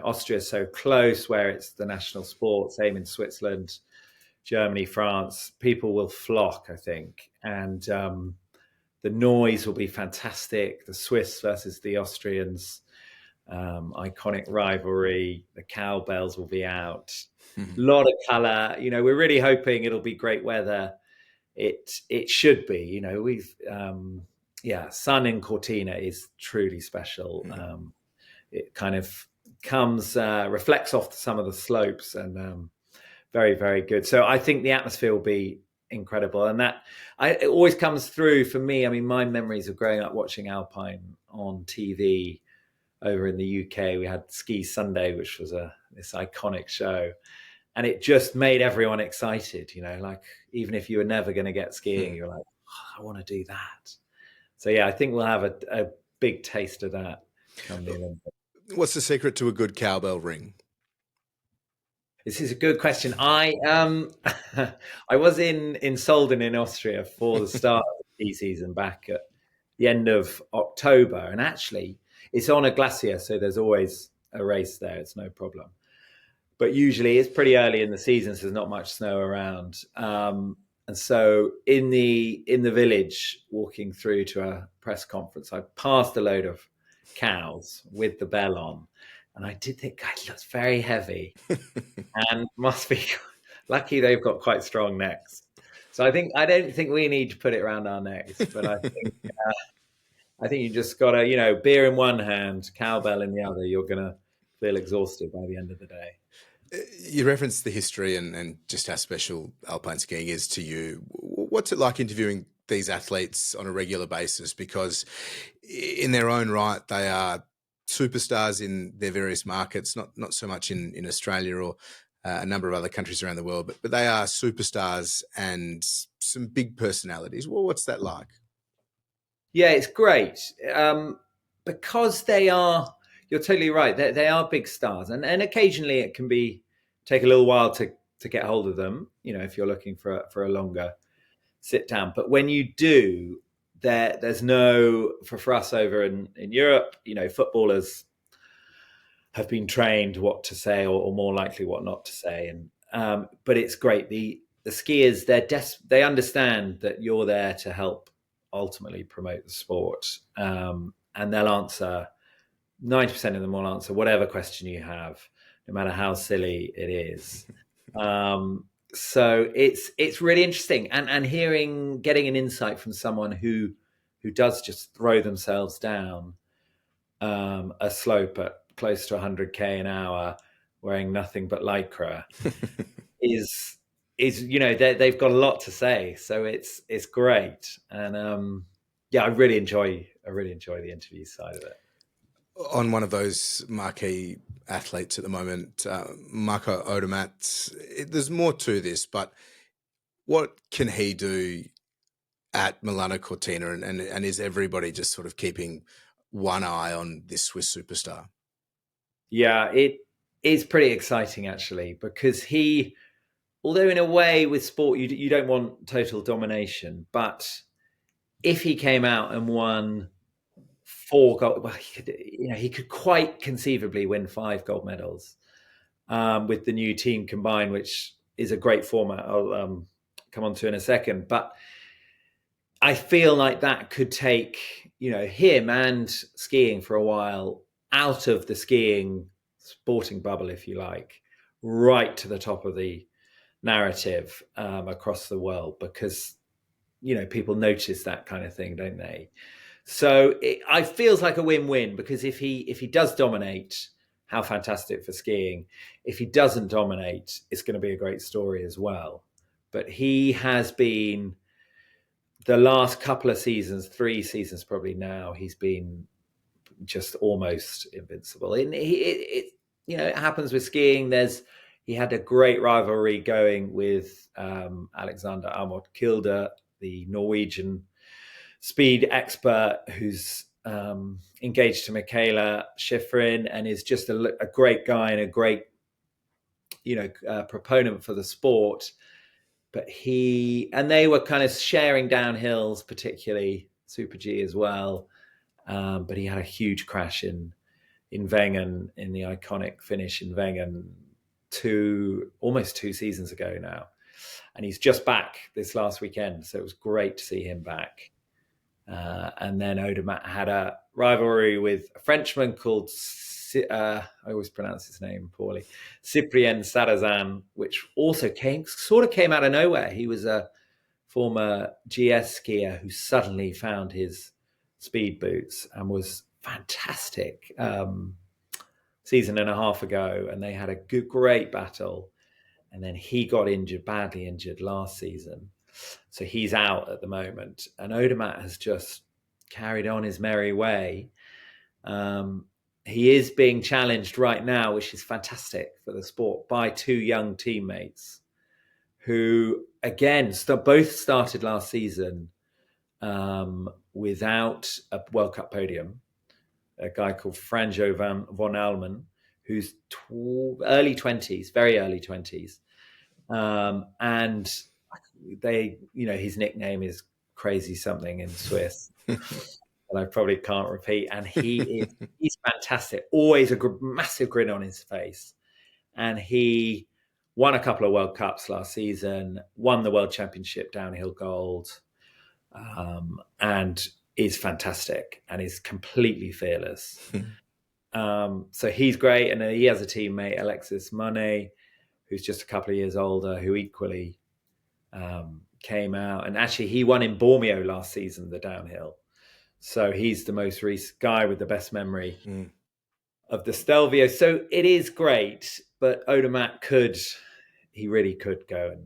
Austria's so close, where it's the national sport. Same in Switzerland, Germany, France. People will flock, I think, and the noise will be fantastic. The Swiss versus the Austrians, iconic rivalry. The cowbells will be out. A lot of colour. We're really hoping it'll be great weather. It should be. We've sun in Cortina is truly special. It kind of reflects off some of the slopes, and very, very good. So I think the atmosphere will be incredible. And it always comes through for me. I mean, my memories of growing up watching Alpine on TV over in the UK. We had Ski Sunday, which was this iconic show. And it just made everyone excited, like even if you were never going to get skiing, you're like, I want to do that. So yeah, I think we'll have a big taste of that come the Olympics.
What's the secret to a good cowbell ring?
This is a good question. I was in Solden in Austria for the start of the ski season back at the end of October, and actually it's on a glacier, so there's always a race there. It's no problem. But usually it's pretty early in the season, so there's not much snow around. And so in the village, walking through to a press conference, I passed a load of cows with the bell on. And I did think, God, it looks very heavy, and must be lucky they've got quite strong necks. So I don't think we need to put it around our necks, but I think you just got to, beer in one hand, cowbell in the other. You're going to feel exhausted by the end of the day.
You referenced the history and just how special alpine skiing is to you. What's it like interviewing these athletes on a regular basis? Because in their own right, they are superstars in their various markets, not so much in Australia or a number of other countries around the world, but they are superstars and some big personalities. Well, what's that like?
Yeah, it's great. Because they are, you're totally right, they are big stars. And occasionally it can take a little while to get hold of them, if you're looking for a longer sit down. But when you do, there's for us over in Europe, footballers have been trained what to say or more likely what not to say. And but it's great. The skiers, they understand that you're there to help ultimately promote the sport. And they'll answer, 90% of them will answer whatever question you have, no matter how silly it is. So it's really interesting, and getting an insight from someone who does just throw themselves down a slope at close to 100k an hour, wearing nothing but lycra, is they've got a lot to say. So it's great, and I really enjoy the interview side of it.
On one of those marquee athletes at the moment, Marco Odermatt, there's more to this, but what can he do at Milano Cortina, and is everybody just sort of keeping one eye on this Swiss superstar?
Yeah, it is pretty exciting actually, because although in a way with sport you don't want total domination, but if he came out and won 4 gold, well, he could quite conceivably win 5 gold medals with the new team combined, which is a great format. I'll come on to in a second, but I feel like that could take him and skiing for a while out of the skiing sporting bubble, if you like, right to the top of the narrative across the world, because people notice that kind of thing, don't they? So it feels like a win-win, because if he does dominate, how fantastic for skiing. If he doesn't dominate, it's going to be a great story as well. But he has been, the last couple of seasons, 3 seasons probably now, he's been just almost invincible. It happens with skiing. He had a great rivalry going with Alexander Aamodt Kilde, the Norwegian speed expert, who's engaged to Mikaela Shiffrin, and is just a great guy and a great proponent for the sport. But they were kind of sharing downhills, particularly Super G as well. But he had a huge crash in Wengen, in the iconic finish in Wengen almost 2 seasons ago now. And he's just back this last weekend. So it was great to see him back. And then Odermatt had a rivalry with a Frenchman called, I always pronounce his name poorly, Cyprien Sarrazin, which also came out of nowhere. He was a former GS skier who suddenly found his speed boots and was fantastic season and a half ago. And they had a great battle. And then he got badly injured last season. So he's out at the moment. And Odermatt has just carried on his merry way. He is being challenged right now, which is fantastic for the sport, by 2 young teammates who, again, both started last season without a World Cup podium. A guy called Franjo Von Almen, who's early 20s, very early 20s. And his nickname is Crazy Something in Swiss. And I probably can't repeat. And he's fantastic. Always a massive grin on his face. And he won a couple of World Cups last season, won the World Championship downhill gold, and is fantastic and is completely fearless. So he's great. And he has a teammate, Alexis Monet, who's just a couple of years older, who equally came out. And actually, he won in Bormio last season, the downhill. So he's the most recent guy with the best memory of the Stelvio. So it is great, but Odermatt really could go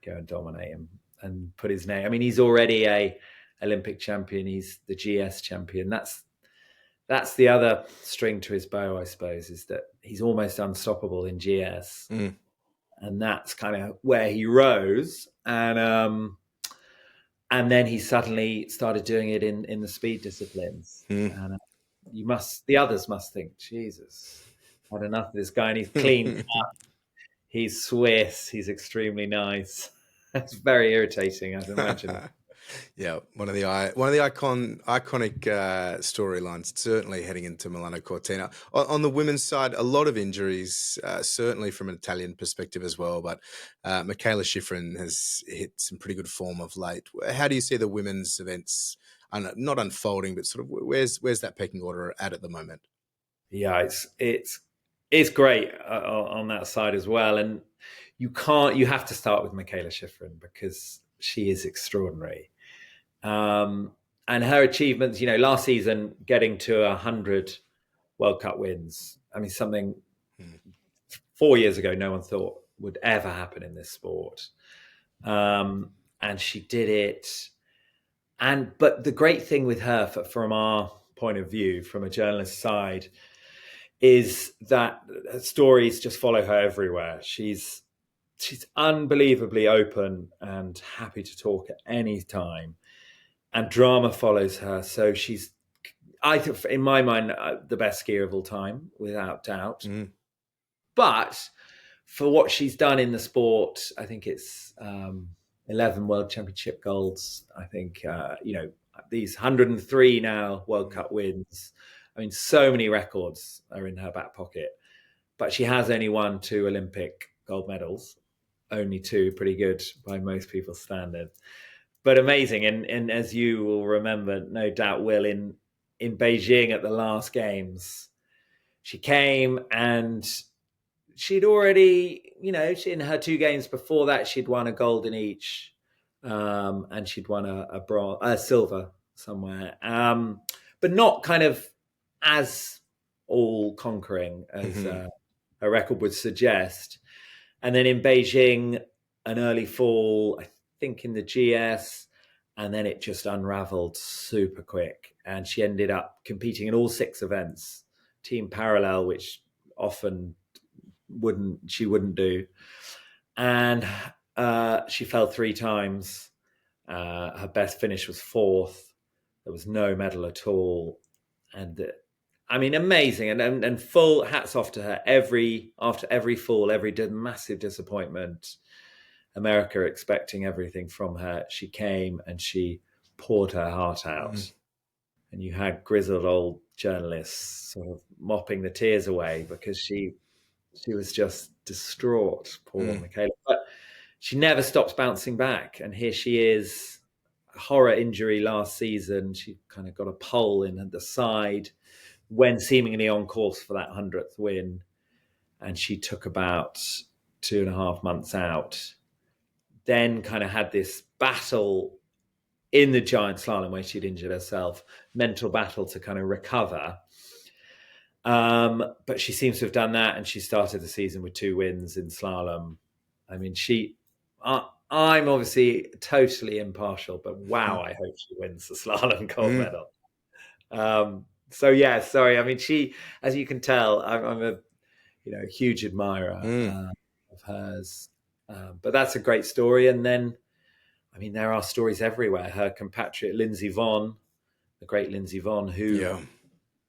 and dominate him and put his name. I mean, he's already a Olympic champion. He's the GS champion. That's the other string to his bow, I suppose, is that he's almost unstoppable in GS. And that's kind of where he rose. And then he suddenly started doing it in the speed disciplines. And the others must think, Jesus, had enough of this guy. And he's clean up. He's Swiss. He's extremely nice. It's very irritating, I can imagine.
Yeah, one of the iconic storylines, certainly heading into Milano Cortina. On the women's side, a lot of injuries, certainly from an Italian perspective as well. But Mikaela Shiffrin has hit some pretty good form of late. How do you see the women's events, not unfolding, but sort of where's that pecking order at the moment?
Yeah, it's great on that side as well. And you have to start with Mikaela Shiffrin because she is extraordinary. And her achievements, last season, getting to 100 World Cup wins. I mean, something 4 years ago no one thought would ever happen in this sport. And she did it. But the great thing with her, from our point of view, from a journalist side, is that her stories just follow her everywhere. She's unbelievably open and happy to talk at any time, and drama follows her. So she's, I think, in my mind, the best skier of all time, without doubt. But for what she's done in the sport, I think it's 11 World Championship golds. I think, these 103 now World Cup wins. I mean, so many records are in her back pocket. But she has only won 2 Olympic gold medals. Only 2, pretty good by most people's standard. But amazing. And as you will remember, no doubt will, in Beijing at the last games, she came and she'd already, in her 2 games before that, she'd won a gold in each. And she'd won a silver somewhere. But not kind of as all-conquering as her record would suggest. And then in Beijing, an early fall, I think in the GS, and then it just unraveled super quick. And she ended up competing in all 6 events, team parallel, which often she wouldn't do. And she fell 3 times. Her best finish was 4th. There was no medal at all. And amazing. And full hats off to her. After every fall, every massive disappointment, America expecting everything from her, she came and she poured her heart out. And you had grizzled old journalists sort of mopping the tears away because she was just distraught, poor Mikaela. But she never stops bouncing back. And here she is, a horror injury last season. She kind of got a pole in the side when seemingly on course for that 100th win. And she took about 2.5 months out. Then kind of had this battle in the giant slalom where she'd injured herself, mental battle to kind of recover. But she seems to have done that, and she started the season with 2 wins in slalom. I mean, I'm obviously totally impartial, but wow, I hope she wins the slalom gold medal. So yeah, sorry. I mean, she, as you can tell, I'm a huge admirer of hers. But that's a great story. And then, I mean, there are stories everywhere. Her compatriot Lindsey Vonn, the great Lindsey Vonn, who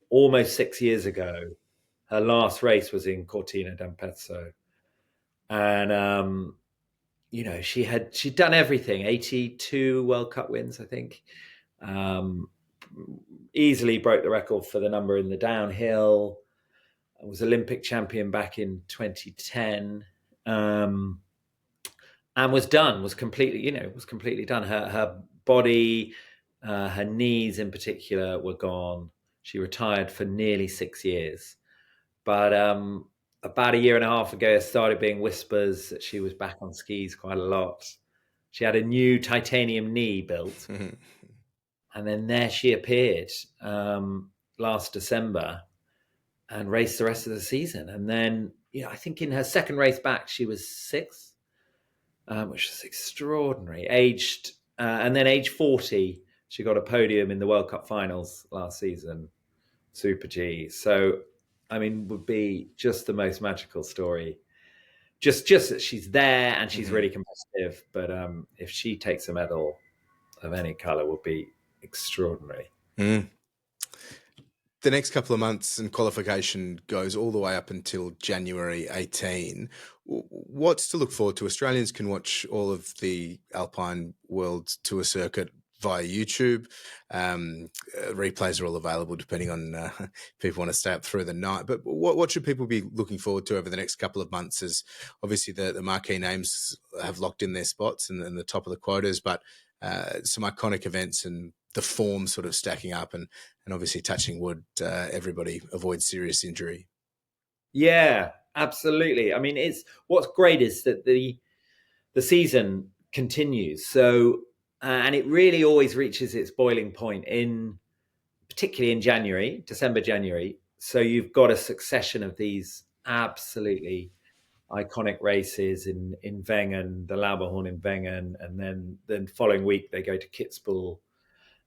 almost 6 years ago, her last race was in Cortina D'Ampezzo. And, she'd done everything, 82 World Cup wins, I think. Easily broke the record for the number in the downhill. Was Olympic champion back in 2010. And was completely done. Her body, her knees in particular were gone. She retired for nearly 6 years. But about 1.5 years ago, it started being whispers that she was back on skis quite a lot. She had a new titanium knee built. And then there she appeared last December and raced the rest of the season. And then, I think in her second race back, she was 6th, which is extraordinary. And then age 40, she got a podium in the World Cup finals last season, Super G. So, I mean, would be just the most magical story. Just that she's there and she's really competitive. But if she takes a medal of any colour, would be extraordinary.
The next couple of months and qualification goes all the way up until January 18. What's to look forward to? Australians can watch all of the Alpine World Tour circuit via YouTube. Replays are all available depending on if people want to stay up through the night. But what should people be looking forward to over the next couple of months? As obviously the marquee names have locked in their spots and the top of the quotas, but some iconic events and the form sort of stacking up and obviously touching wood, everybody avoids serious injury.
Yeah, absolutely. I mean, what's great is that the season continues. So, and it really always reaches its boiling point particularly in January, December, January, so you've got a succession of these absolutely iconic races in Wengen, the Lauberhorn in Wengen, and then the following week they go to Kitzbühel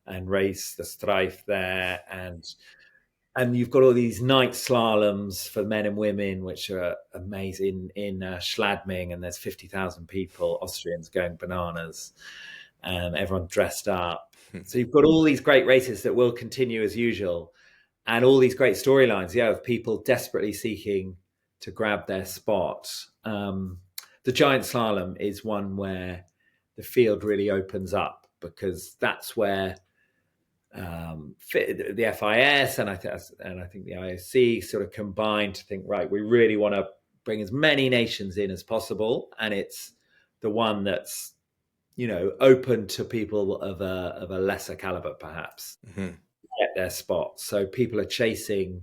and race the Streif there, and you've got all these night slaloms for men and women, which are amazing in Schladming, and there's 50,000 people, Austrians going bananas, and everyone dressed up. So you've got all these great races that will continue as usual, and all these great storylines, of people desperately seeking to grab their spot. The giant slalom is one where the field really opens up, because that's where the FIS and I think the IOC sort of combined to think, right, we really want to bring as many nations in as possible, and it's the one that's open to people of a lesser caliber, perhaps, get their spot. So people are chasing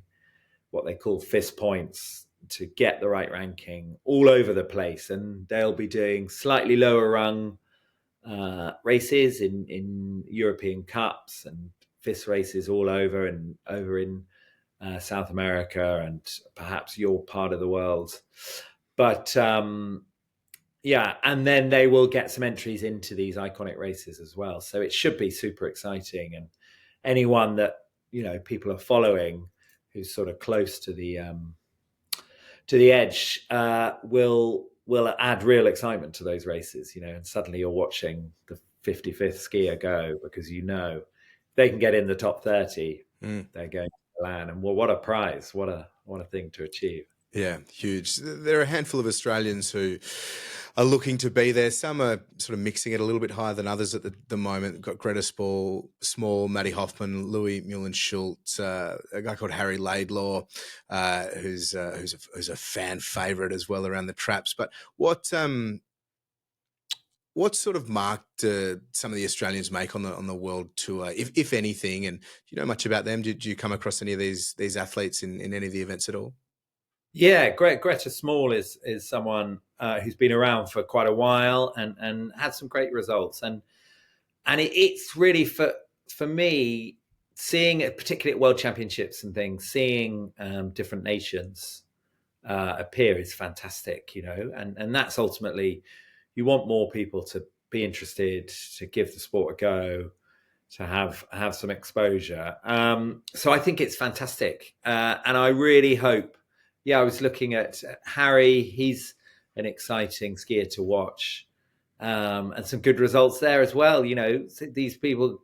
what they call FIS points to get the right ranking all over the place, and they'll be doing slightly lower rung races in European Cups and FIS races all over, and over in South America and perhaps your part of the world. But and then they will get some entries into these iconic races as well. So it should be super exciting, and anyone that people are following who's sort of close to the edge will add real excitement to those races, and suddenly you're watching the 55th skier go, because if they can get in the top 30, they're going to Milan, and what a prize, what a thing to achieve.
Yeah, huge. There are a handful of Australians who are looking to be there. Some are sort of mixing it a little bit higher than others at the moment. We've got Greta Small, Maddie Hoffman, Louis Mullen-Schultz, a guy called Harry Laidlaw, who's a fan favourite as well around the traps. But what sort of mark do some of the Australians make on the world tour, if anything? And do you know much about them? Did you come across any of these athletes in any of the events at all?
Yeah, Greta Small is someone who's been around for quite a while and had some great results, and it's really for me, seeing particularly at World Championships and things, seeing different nations appear is fantastic, and that's ultimately, you want more people to be interested, to give the sport a go, to have some exposure. So I think it's fantastic, and I really hope. I was looking at Harry. He's an exciting skier to watch, and some good results there as well. These people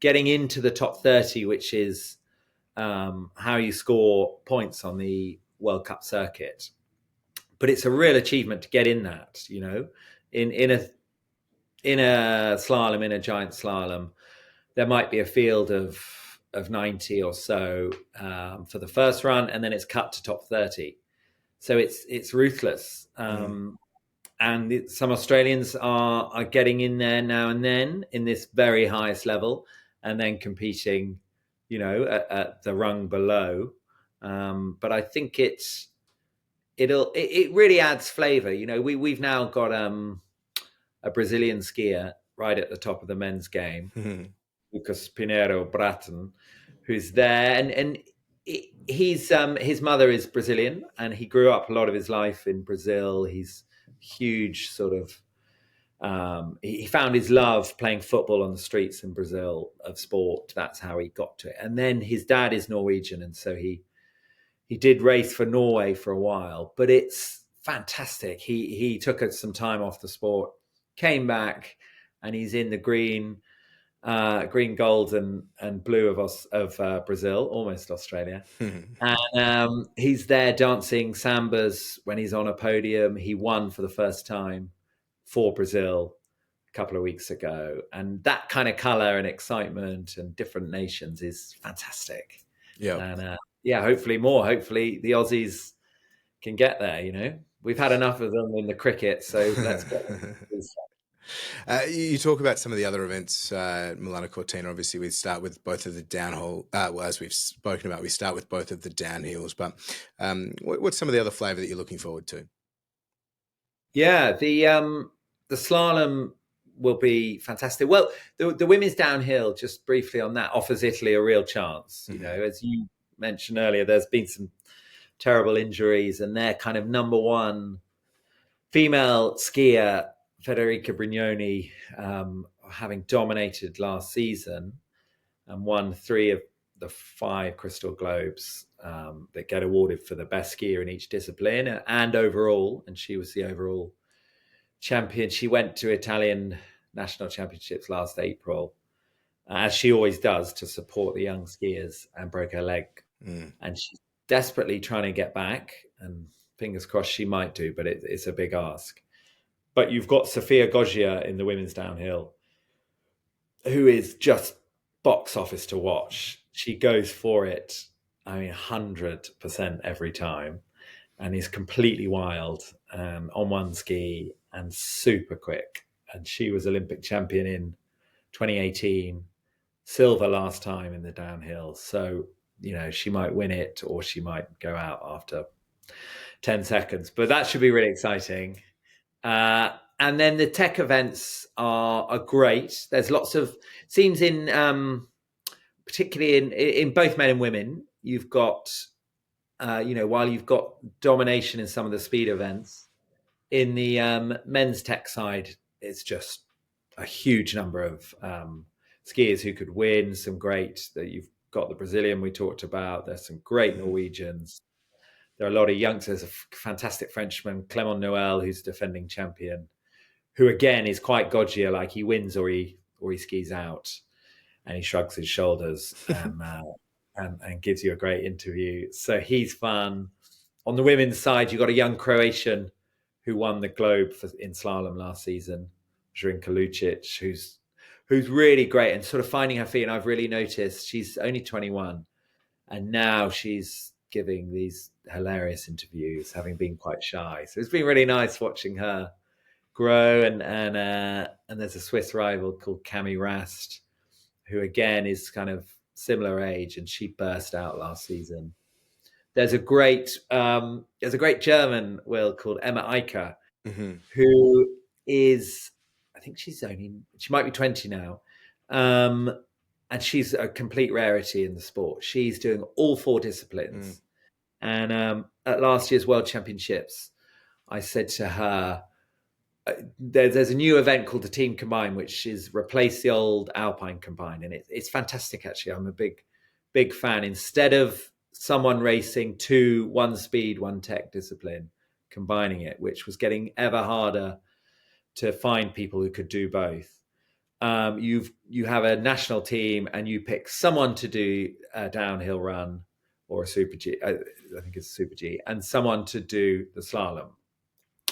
getting into the top 30, which is how you score points on the World Cup circuit. But it's a real achievement to get in that. In a slalom, in a giant slalom, there might be a field of 90 or so for the first run, and then it's cut to top 30. So it's ruthless. And some Australians are getting in there now and then in this very highest level, and then competing, at the rung below. But I think it really adds flavour. We've now got a Brazilian skier right at the top of the men's game, Lucas Pinheiro Bratton, who's there, and he's his mother is Brazilian, and he grew up a lot of his life in Brazil. He's huge sort of he found his love playing football on the streets in Brazil of sport. That's how he got to it. And then his dad is Norwegian, and so he did race for Norway for a while. But it's fantastic. He took some time off the sport, came back, and he's in the green, gold, and blue of Brazil, almost Australia. And he's there dancing sambas when he's on a podium. He won for the first time for Brazil a couple of weeks ago, and that kind of color and excitement and different nations is fantastic. And hopefully the Aussies can get there. We've had enough of them in the cricket, so let's get them.
You talk about some of the other events, Milano Cortina. Obviously, we start with both of the downhill. As we've spoken about, we start with both of the downhills. But what's some of the other flavour that you're looking forward to? Yeah,
the slalom will be fantastic. Well, the women's downhill, just briefly on that, offers Italy a real chance. As mentioned earlier, there's been some terrible injuries, and their kind of number one female skier, Federica Brignoni, having dominated last season and won 3 of the 5 Crystal Globes that get awarded for the best skier in each discipline and overall, and she was the overall champion. She went to Italian national championships last April, as she always does, to support the young skiers, and broke her leg. And she's desperately trying to get back, and fingers crossed she might do, but it's a big ask. But you've got Sofia Goggia in the women's downhill, who is just box office to watch. She goes for it, 100% every time, and is completely wild on one ski and super quick. And she was Olympic champion in 2018, silver last time in the downhill. So, she might win it, or she might go out after 10 seconds. But that should be really exciting. And then the tech events are great. There's lots of seems in, particularly in both men and women. You've got, while you've got domination in some of the speed events, in the men's tech side, it's just a huge number of skiers who could win. Some great that you've got the Brazilian we talked about. There's some great Norwegians. There are a lot of youngsters. A fantastic Frenchman, Clement Noël, who's defending champion, who again is quite Goggia, like he wins or he skis out, and he shrugs his shoulders and gives you a great interview. So he's fun. On the women's side, you've got a young Croatian who won the Globe in slalom last season, Zrinka Lucic, who's really great and sort of finding her feet. And I've really noticed she's only 21, and now she's giving these hilarious interviews, having been quite shy. So it's been really nice watching her grow. And there's a Swiss rival called Cami Rast, who again is kind of similar age, and she burst out last season. There's a great German, Will, called Emma Eicher, who is, I think she might be 20 now. And she's a complete rarity in the sport. She's doing all 4 disciplines. And at last year's World Championships, I said to her, there's a new event called the Team Combine, which is replace the old Alpine Combine. And it's fantastic, actually. I'm a big fan. Instead of someone racing 2, 1 speed, 1 tech discipline, combining it, which was getting ever harder to find people who could do both. You have a national team, and you pick someone to do a downhill run or a Super G, I think it's a Super G, and someone to do the slalom.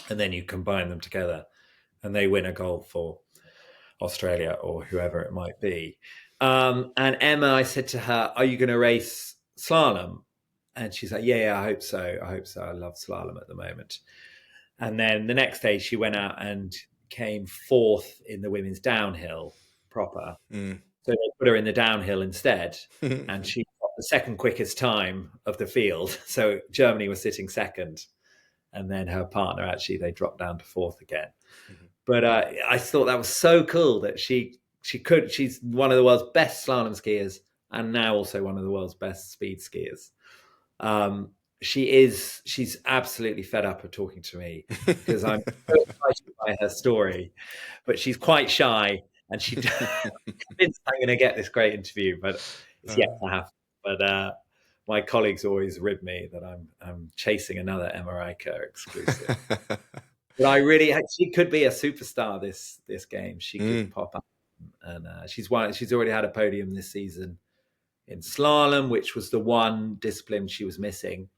And then you combine them together, and they win a gold for Australia or whoever it might be. And Emma, I said to her, are you going to race slalom? And she's like, yeah, I hope so. I love slalom at the moment. And then the next day she went out and came 4th in the women's downhill proper. So they put her in the downhill instead. And she got the second quickest time of the field. So Germany was sitting second. And then her partner, actually, they dropped down to 4th again. But I thought that was so cool that she's one of the world's best slalom skiers, and now also one of the world's best speed skiers. She's absolutely fed up of talking to me because I'm so excited by her story, but she's quite shy, and she convinced I'm going to get this great interview, but it's yet to happen. But my colleagues always rib me that I'm chasing another Emma Eicher exclusive. But she could be a superstar this game. She could pop up, and she's already had a podium this season in slalom, which was the one discipline she was missing,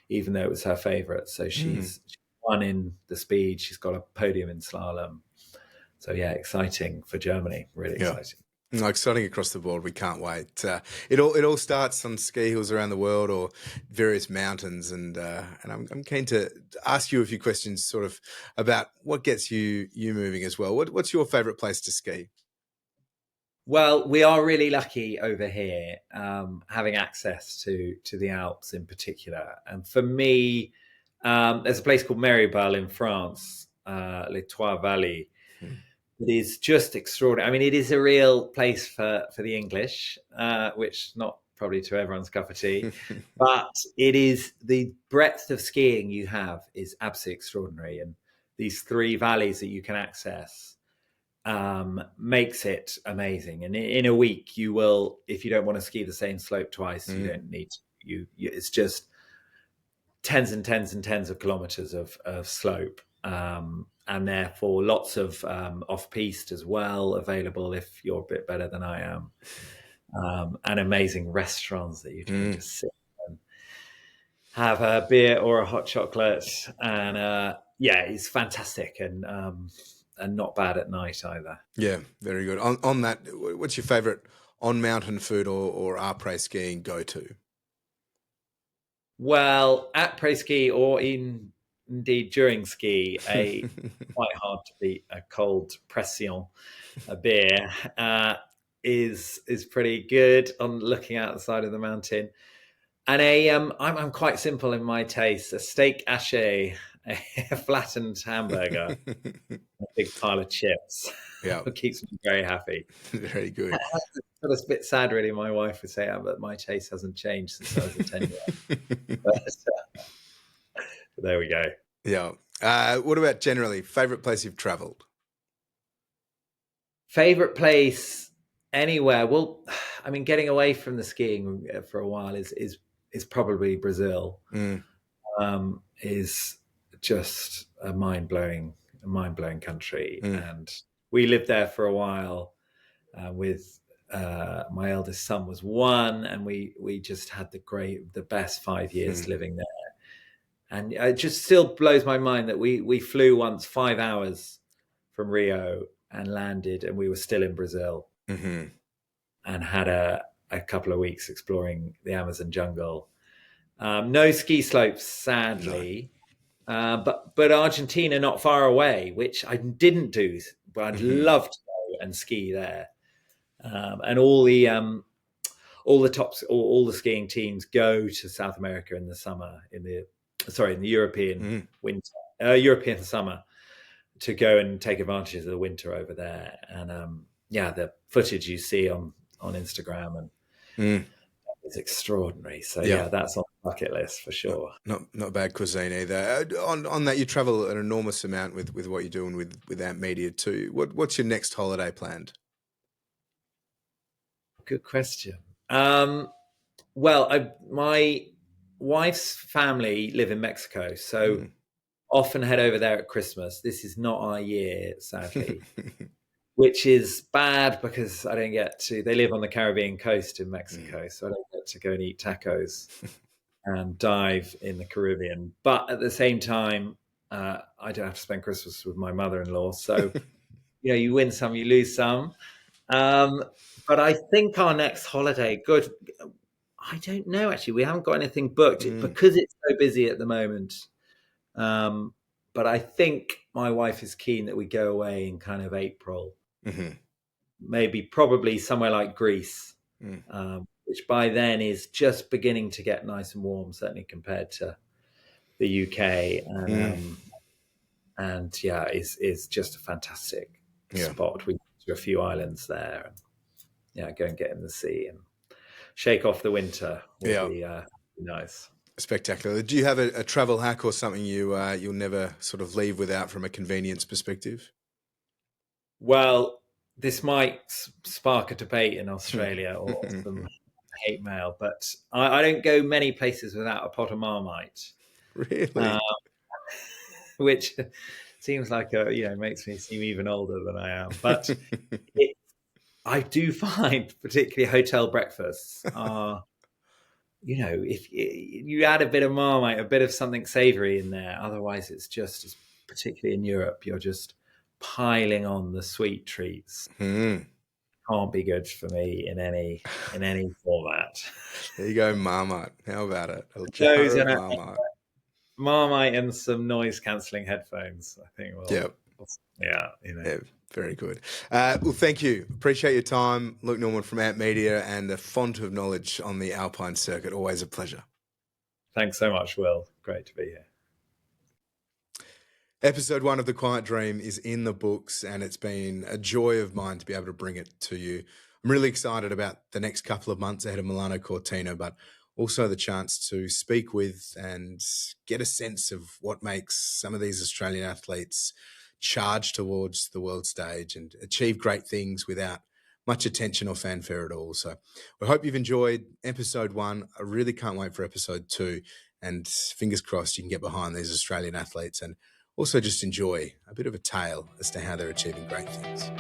even though it was her favorite. So she's won in the speed. She's got a podium in slalom. So yeah, exciting for Germany. Really exciting.
Exciting across the board. We can't wait. It all starts on ski hills around the world or various mountains, and I'm keen to ask you a few questions, sort of about what gets you moving as well. What's your favourite place to ski?
Well, we are really lucky over here, having access to the Alps in particular. And for me, there's a place called Maribel in France, Les Trois Vallées. It is just extraordinary. I mean, it is a real place for the English, which not probably to everyone's cup of tea. But it is, the breadth of skiing you have is absolutely extraordinary. And these 3 valleys that you can access makes it amazing. And in a week, you will, if you don't want to ski the same slope twice, you don't need to. It's just tens and tens and tens of kilometers of slope. And therefore lots of off-piste as well available if you're a bit better than I am. And amazing restaurants that you can just sit and have a beer or a hot chocolate. And it's fantastic, and not bad at night either.
Yeah, very good. On that, what's your favourite on-mountain food or après skiing go-to?
Well, après ski or indeed during ski, quite hard to beat a cold pression, a beer, is pretty good on looking out the side of the mountain. And I'm quite simple in my taste: a steak haché, a flattened hamburger, a big pile of chips.
Yeah,
it keeps me very happy.
Very good.
It's a bit sad, really. My wife would say, but my taste hasn't changed since I was a 10-year-old. But there we go.
Yeah. What about generally favorite place you've traveled?
Favorite place anywhere? Well, I mean, getting away from the skiing for a while is probably Brazil. Is just a mind-blowing country. And we lived there for a while with my eldest son was 1, and we just had the best 5 years living there. And it just still blows my mind that we flew once 5 hours from Rio and landed, and we were still in Brazil, and had a couple of weeks exploring the Amazon jungle. No ski slopes, sadly. No. But Argentina not far away, which I didn't do, but I'd love to go and ski there. And all the skiing teams go to South America in the summer, in the European winter, European summer, to go and take advantage of the winter over there. And the footage you see on Instagram and it's extraordinary. So that's on the bucket list for sure.
Not bad cuisine either. On that, you travel an enormous amount with what you're doing with Amp Media too. What's your next holiday planned?
Good question. Well, my wife's family live in Mexico, so often head over there at Christmas. This is not our year, sadly, which is bad because I don't get to. They live on the Caribbean coast in Mexico, so I don't get to go and eat tacos and dive in the Caribbean. But at the same time, I don't have to spend Christmas with my mother-in-law. So, you win some, you lose some. But I think our next holiday, I don't know, actually. We haven't got anything booked because it's so busy at the moment. But I think my wife is keen that we go away in kind of April. Probably somewhere like Greece, which by then is just beginning to get nice and warm, certainly compared to the UK. And is just a fantastic spot. We go to a few islands there. And, go and get in the sea and shake off the winter will be nice.
Spectacular. Do you have a travel hack or something you'll never sort of leave without from a convenience perspective?
Well, this might spark a debate in Australia or some hate mail, but I don't go many places without a pot of Marmite.
Really?
Which seems like makes me seem even older than I am. But I do find particularly hotel breakfasts are, if you add a bit of Marmite, a bit of something savoury in there, otherwise it's just, particularly in Europe, you're just piling on the sweet treats. Can't be good for me in any format.
There you go, Marmite. How about it?
Marmite and some noise cancelling headphones, I think.
Very good. Well, thank you. Appreciate your time. Luke Norman from Amp Media and a font of knowledge on the Alpine circuit. Always a pleasure.
Thanks so much, Will. Great to be here.
Episode 1 of The Quiet Dream is in the books, and it's been a joy of mine to be able to bring it to you. I'm really excited about the next couple of months ahead of Milano Cortina, but also the chance to speak with and get a sense of what makes some of these Australian athletes charge towards the world stage and achieve great things without much attention or fanfare at all. So we hope you've enjoyed episode 1. I really can't wait for episode 2, and fingers crossed you can get behind these Australian athletes and also just enjoy a bit of a tale as to how they're achieving great things.